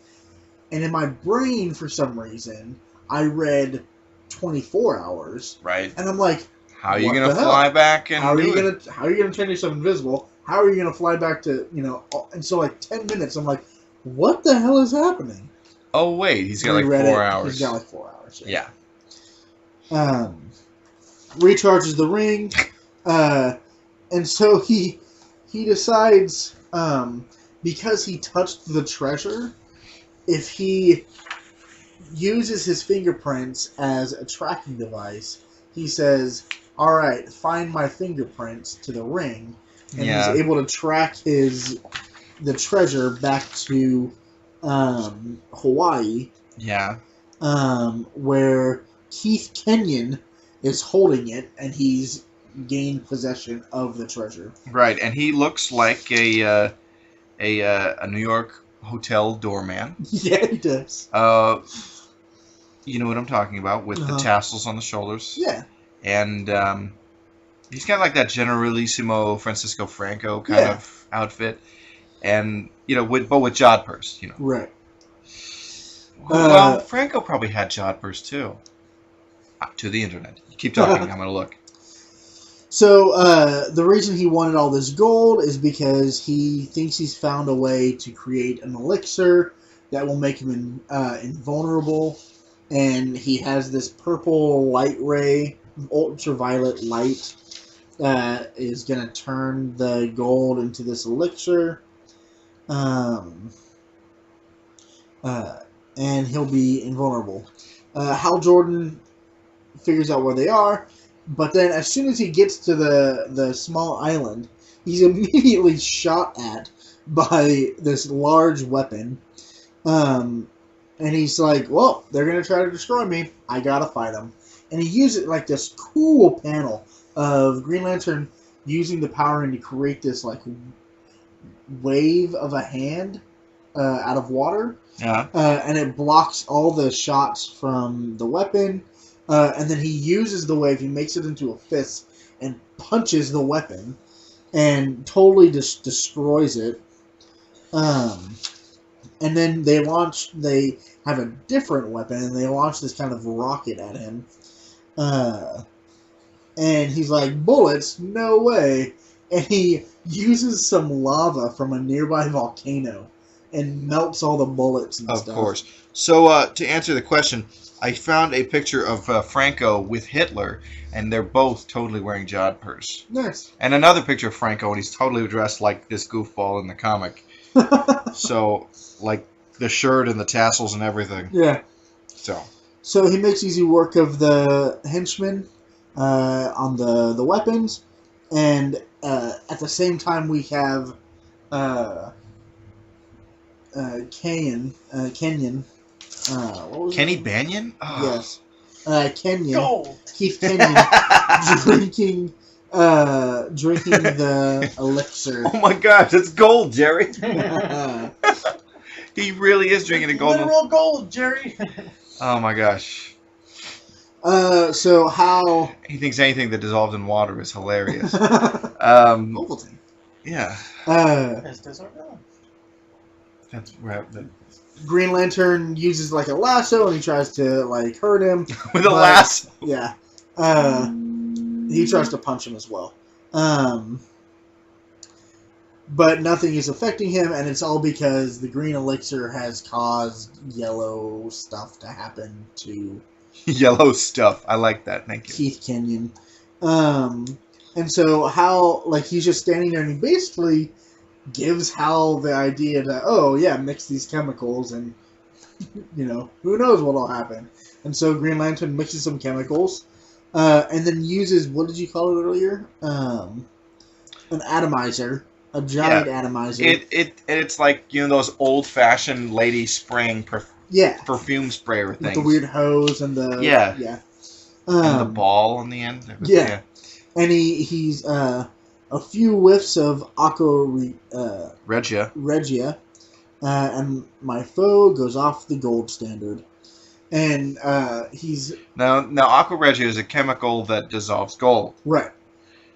[SPEAKER 2] And in my brain, for some reason, I read 24 hours.
[SPEAKER 1] Right.
[SPEAKER 2] And I'm like,
[SPEAKER 1] how are you
[SPEAKER 2] what
[SPEAKER 1] going to
[SPEAKER 2] the
[SPEAKER 1] fly
[SPEAKER 2] hell?
[SPEAKER 1] back and
[SPEAKER 2] How are
[SPEAKER 1] do
[SPEAKER 2] you
[SPEAKER 1] it?
[SPEAKER 2] gonna turn yourself invisible? How are you gonna fly back to, you know? And so like 10 minutes, I'm like, what the hell is happening?
[SPEAKER 1] Oh, wait. He's got like
[SPEAKER 2] Reread
[SPEAKER 1] 4
[SPEAKER 2] it,
[SPEAKER 1] hours.
[SPEAKER 2] He's got like 4 hours.
[SPEAKER 1] Yeah.
[SPEAKER 2] Recharges the ring, and so he decides, because he touched the treasure, if he uses his fingerprints as a tracking device, he says, all right, find my fingerprints to the ring, and he's able to track the treasure back to Hawaii.
[SPEAKER 1] Yeah.
[SPEAKER 2] Where Keith Kenyon is holding it, and he's gained possession of the treasure.
[SPEAKER 1] Right, and he looks like a New York hotel doorman.
[SPEAKER 2] Yeah, he does.
[SPEAKER 1] You know what I'm talking about, with the tassels on the shoulders.
[SPEAKER 2] Yeah.
[SPEAKER 1] And he's got like that Generalissimo Francisco Franco kind of outfit, and but with jodhpurs,
[SPEAKER 2] Right.
[SPEAKER 1] Well, Franco probably had jodhpurs too. To the internet. Keep talking. I'm gonna look.
[SPEAKER 2] So the reason he wanted all this gold is because he thinks he's found a way to create an elixir that will make him invulnerable, and he has this purple light ray, ultraviolet light, that is going to turn the gold into this elixir, and he'll be invulnerable. Hal Jordan figures out where they are, but then as soon as he gets to the small island, he's immediately shot at by this large weapon. And he's like, well, they're going to try to destroy me. I got to fight them. And he uses like this cool panel of Green Lantern using the power ring to create this like wave of a hand out of water.
[SPEAKER 1] Yeah.
[SPEAKER 2] And it blocks all the shots from the weapon. And then he uses the wave, he makes it into a fist, and punches the weapon, and totally just destroys it. And then they have a different weapon, and they launch this kind of rocket at him. And he's like, bullets? No way. And he uses some lava from a nearby volcano, and melts all the bullets and stuff.
[SPEAKER 1] Of course. So, to answer the question, I found a picture of Franco with Hitler, and they're both totally wearing jodhpurs.
[SPEAKER 2] Nice.
[SPEAKER 1] And another picture of Franco, and he's totally dressed like this goofball in the comic. So, like, the shirt and the tassels and everything.
[SPEAKER 2] Yeah. So he makes easy work of the henchmen on the weapons, and at the same time we have Kenyon. What was
[SPEAKER 1] Kenny
[SPEAKER 2] it?
[SPEAKER 1] Banyan? Oh.
[SPEAKER 2] Yes. Kenyon.
[SPEAKER 3] Gold.
[SPEAKER 2] Keith Kenyon drinking the elixir.
[SPEAKER 1] Oh my gosh, it's gold, Jerry. He really is drinking a golden.
[SPEAKER 3] Literal gold, Jerry.
[SPEAKER 1] Oh my gosh.
[SPEAKER 2] So how
[SPEAKER 1] He thinks anything that dissolves in water is hilarious.
[SPEAKER 2] Ovaltine.
[SPEAKER 1] Yeah.
[SPEAKER 3] As does our villain.
[SPEAKER 1] That's right.
[SPEAKER 2] Green Lantern uses like a lasso, and he tries to like hurt him
[SPEAKER 1] With a lasso.
[SPEAKER 2] Yeah. He tries to punch him as well. But nothing is affecting him, and it's all because the green elixir has caused yellow stuff to happen to
[SPEAKER 1] Yellow stuff. I like that. Thank you.
[SPEAKER 2] Keith Kenyon. And so Hal, like, he's just standing there, and he basically gives Hal the idea to, oh, yeah, mix these chemicals, and, who knows what'll happen. And so Green Lantern mixes some chemicals, and then uses, what did you call it earlier? An atomizer. A giant atomizer.
[SPEAKER 1] It's like, those old-fashioned lady spraying perfume sprayer things.
[SPEAKER 2] With the weird hose and the...
[SPEAKER 1] Yeah. And the ball on the end.
[SPEAKER 2] Yeah. And he's a few whiffs of Aqua Regia, and my foe goes off the gold standard. And he's
[SPEAKER 1] Now Apr-Jul is a chemical that dissolves gold.
[SPEAKER 2] right.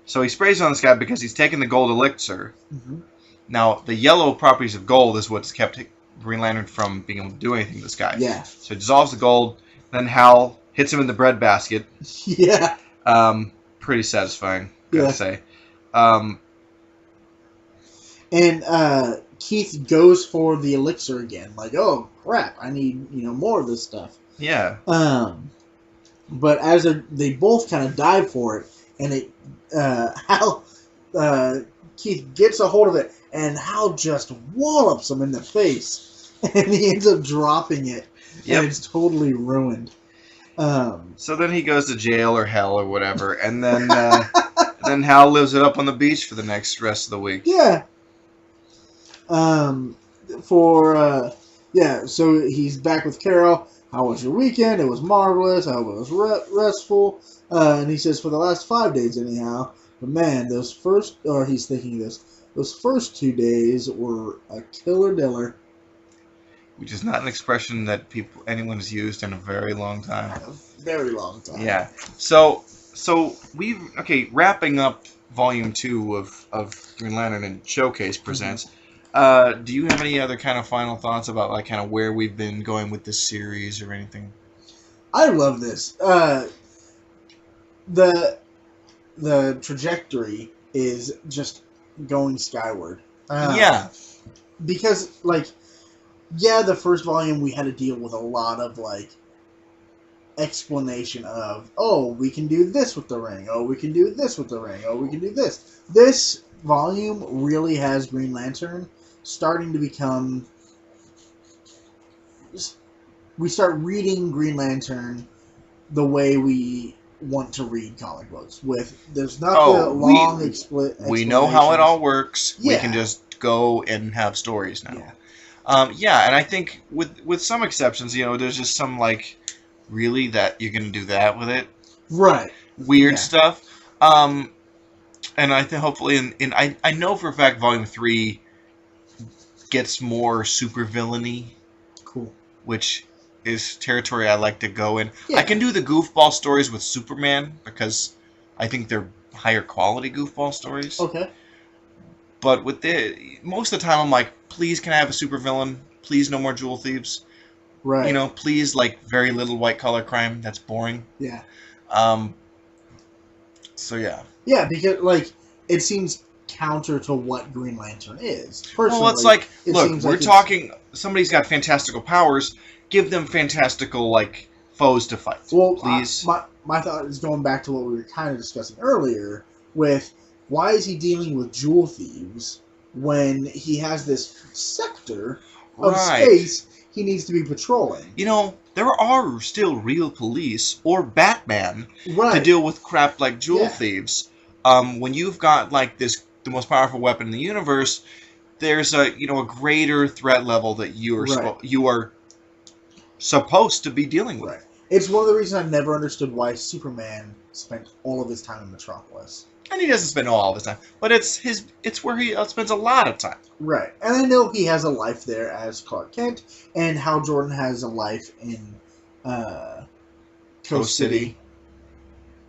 [SPEAKER 1] So he sprays on this guy because he's taken the gold elixir.
[SPEAKER 2] Mm-hmm.
[SPEAKER 1] Now, the yellow properties of gold is what's kept Green Lantern from being able to do anything to this guy.
[SPEAKER 2] Yeah.
[SPEAKER 1] So he dissolves the gold, then Hal hits him in the breadbasket.
[SPEAKER 2] Yeah.
[SPEAKER 1] Pretty satisfying, gotta say.
[SPEAKER 2] And Keith goes for the elixir again. Like, oh crap, I need more of this stuff.
[SPEAKER 1] Yeah.
[SPEAKER 2] But as they both kind of dive for it, and Hal, Keith gets a hold of it, and Hal just wallops him in the face, and he ends up dropping it, and it's totally ruined.
[SPEAKER 1] So then he goes to jail or hell or whatever, and then then Hal lives it up on the beach for the rest of the week.
[SPEAKER 2] Yeah. So he's back with Carol. How was your weekend? It was marvelous. I hope it was restful. And he says, for the last 5 days anyhow. But man, those first 2 days were a killer diller.
[SPEAKER 1] Which is not an expression that anyone has used in a very long time.
[SPEAKER 2] A very long time.
[SPEAKER 1] Yeah. So wrapping up Volume 2 of Green Lantern and Showcase Presents. Do you have any other kind of final thoughts about like kind of where we've been going with this series or anything?
[SPEAKER 2] I love this. The trajectory is just going skyward.
[SPEAKER 1] Yeah.
[SPEAKER 2] Because the first volume we had to deal with a lot of explanation of, oh, we can do this with the ring. Oh, we can do this with the ring. Oh, we can do this. This volume really has Green Lantern starting to become... We start reading Green Lantern the way we want to read comic books. There's not the long explanations.
[SPEAKER 1] We know how it all works.
[SPEAKER 2] Yeah.
[SPEAKER 1] We can just go and have stories now.
[SPEAKER 2] Yeah.
[SPEAKER 1] And I think with some exceptions, there's just some really that you're gonna do that with it,
[SPEAKER 2] right?
[SPEAKER 1] Weird stuff. And I think hopefully I know for a fact Volume 3 gets more super villainy.
[SPEAKER 2] Cool.
[SPEAKER 1] Which is territory I like to go in.
[SPEAKER 2] Yeah.
[SPEAKER 1] I can do the goofball stories with Superman because I think they're higher quality goofball stories.
[SPEAKER 2] Okay.
[SPEAKER 1] But with most of the time I'm like, please can I have a supervillain? Please no more jewel thieves.
[SPEAKER 2] Right.
[SPEAKER 1] Please very little white collar crime. That's boring.
[SPEAKER 2] Yeah.
[SPEAKER 1] So yeah.
[SPEAKER 2] Yeah, because it seems counter to what Green Lantern is. Personally,
[SPEAKER 1] well, it's look, we're talking. Somebody's got fantastical powers. Give them fantastical foes to fight.
[SPEAKER 2] Well,
[SPEAKER 1] please.
[SPEAKER 2] My thought is going back to what we were kind of discussing earlier with why is he dealing with jewel thieves when he has this sector of space he needs to be patrolling?
[SPEAKER 1] There are still real police or Batman
[SPEAKER 2] to
[SPEAKER 1] deal with crap like jewel thieves. When you've got the most powerful weapon in the universe, there's a greater threat level that you are supposed to be dealing with.
[SPEAKER 2] Right. It's one of the reasons I've never understood why Superman spent all of his time in Metropolis.
[SPEAKER 1] And he doesn't spend all of his time, but it's where he spends a lot of time.
[SPEAKER 2] Right. And I know he has a life there as Clark Kent, and Hal Jordan has a life in Coast City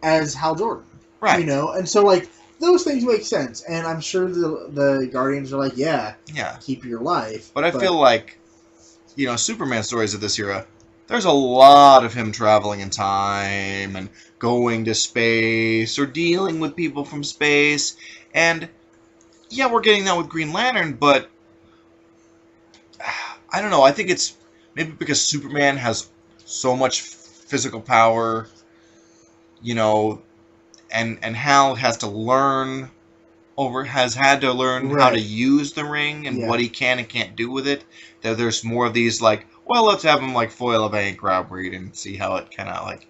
[SPEAKER 2] as Hal Jordan.
[SPEAKER 1] Right.
[SPEAKER 2] And so those things make sense, and I'm sure the Guardians are yeah, keep your life.
[SPEAKER 1] But I feel Superman stories of this era, there's a lot of him traveling in time and going to space or dealing with people from space. And, yeah, we're getting that with Green Lantern, but I don't know. I think it's maybe because Superman has so much physical power, and Hal has to learn has had to learn how to use the ring and what he can and can't do with it. That there's more of these let's have him foil a bank robbery and see how it kind of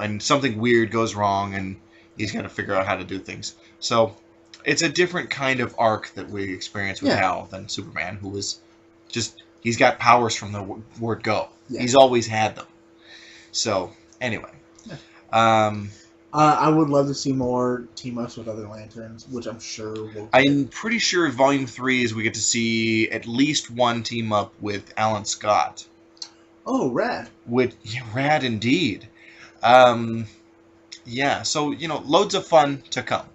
[SPEAKER 1] and something weird goes wrong and he's got to figure out how to do things. So it's a different kind of arc that we experience with Hal than Superman, who is he's got powers from the word go. Yeah. He's always had them. So anyway,
[SPEAKER 2] I would love to see more team-ups with other Lanterns, which I'm sure will get.
[SPEAKER 1] I'm pretty sure Volume 3 is we get to see at least one team up with Alan Scott.
[SPEAKER 2] Oh, rad.
[SPEAKER 1] Rad indeed. Yeah, so, loads of fun to come.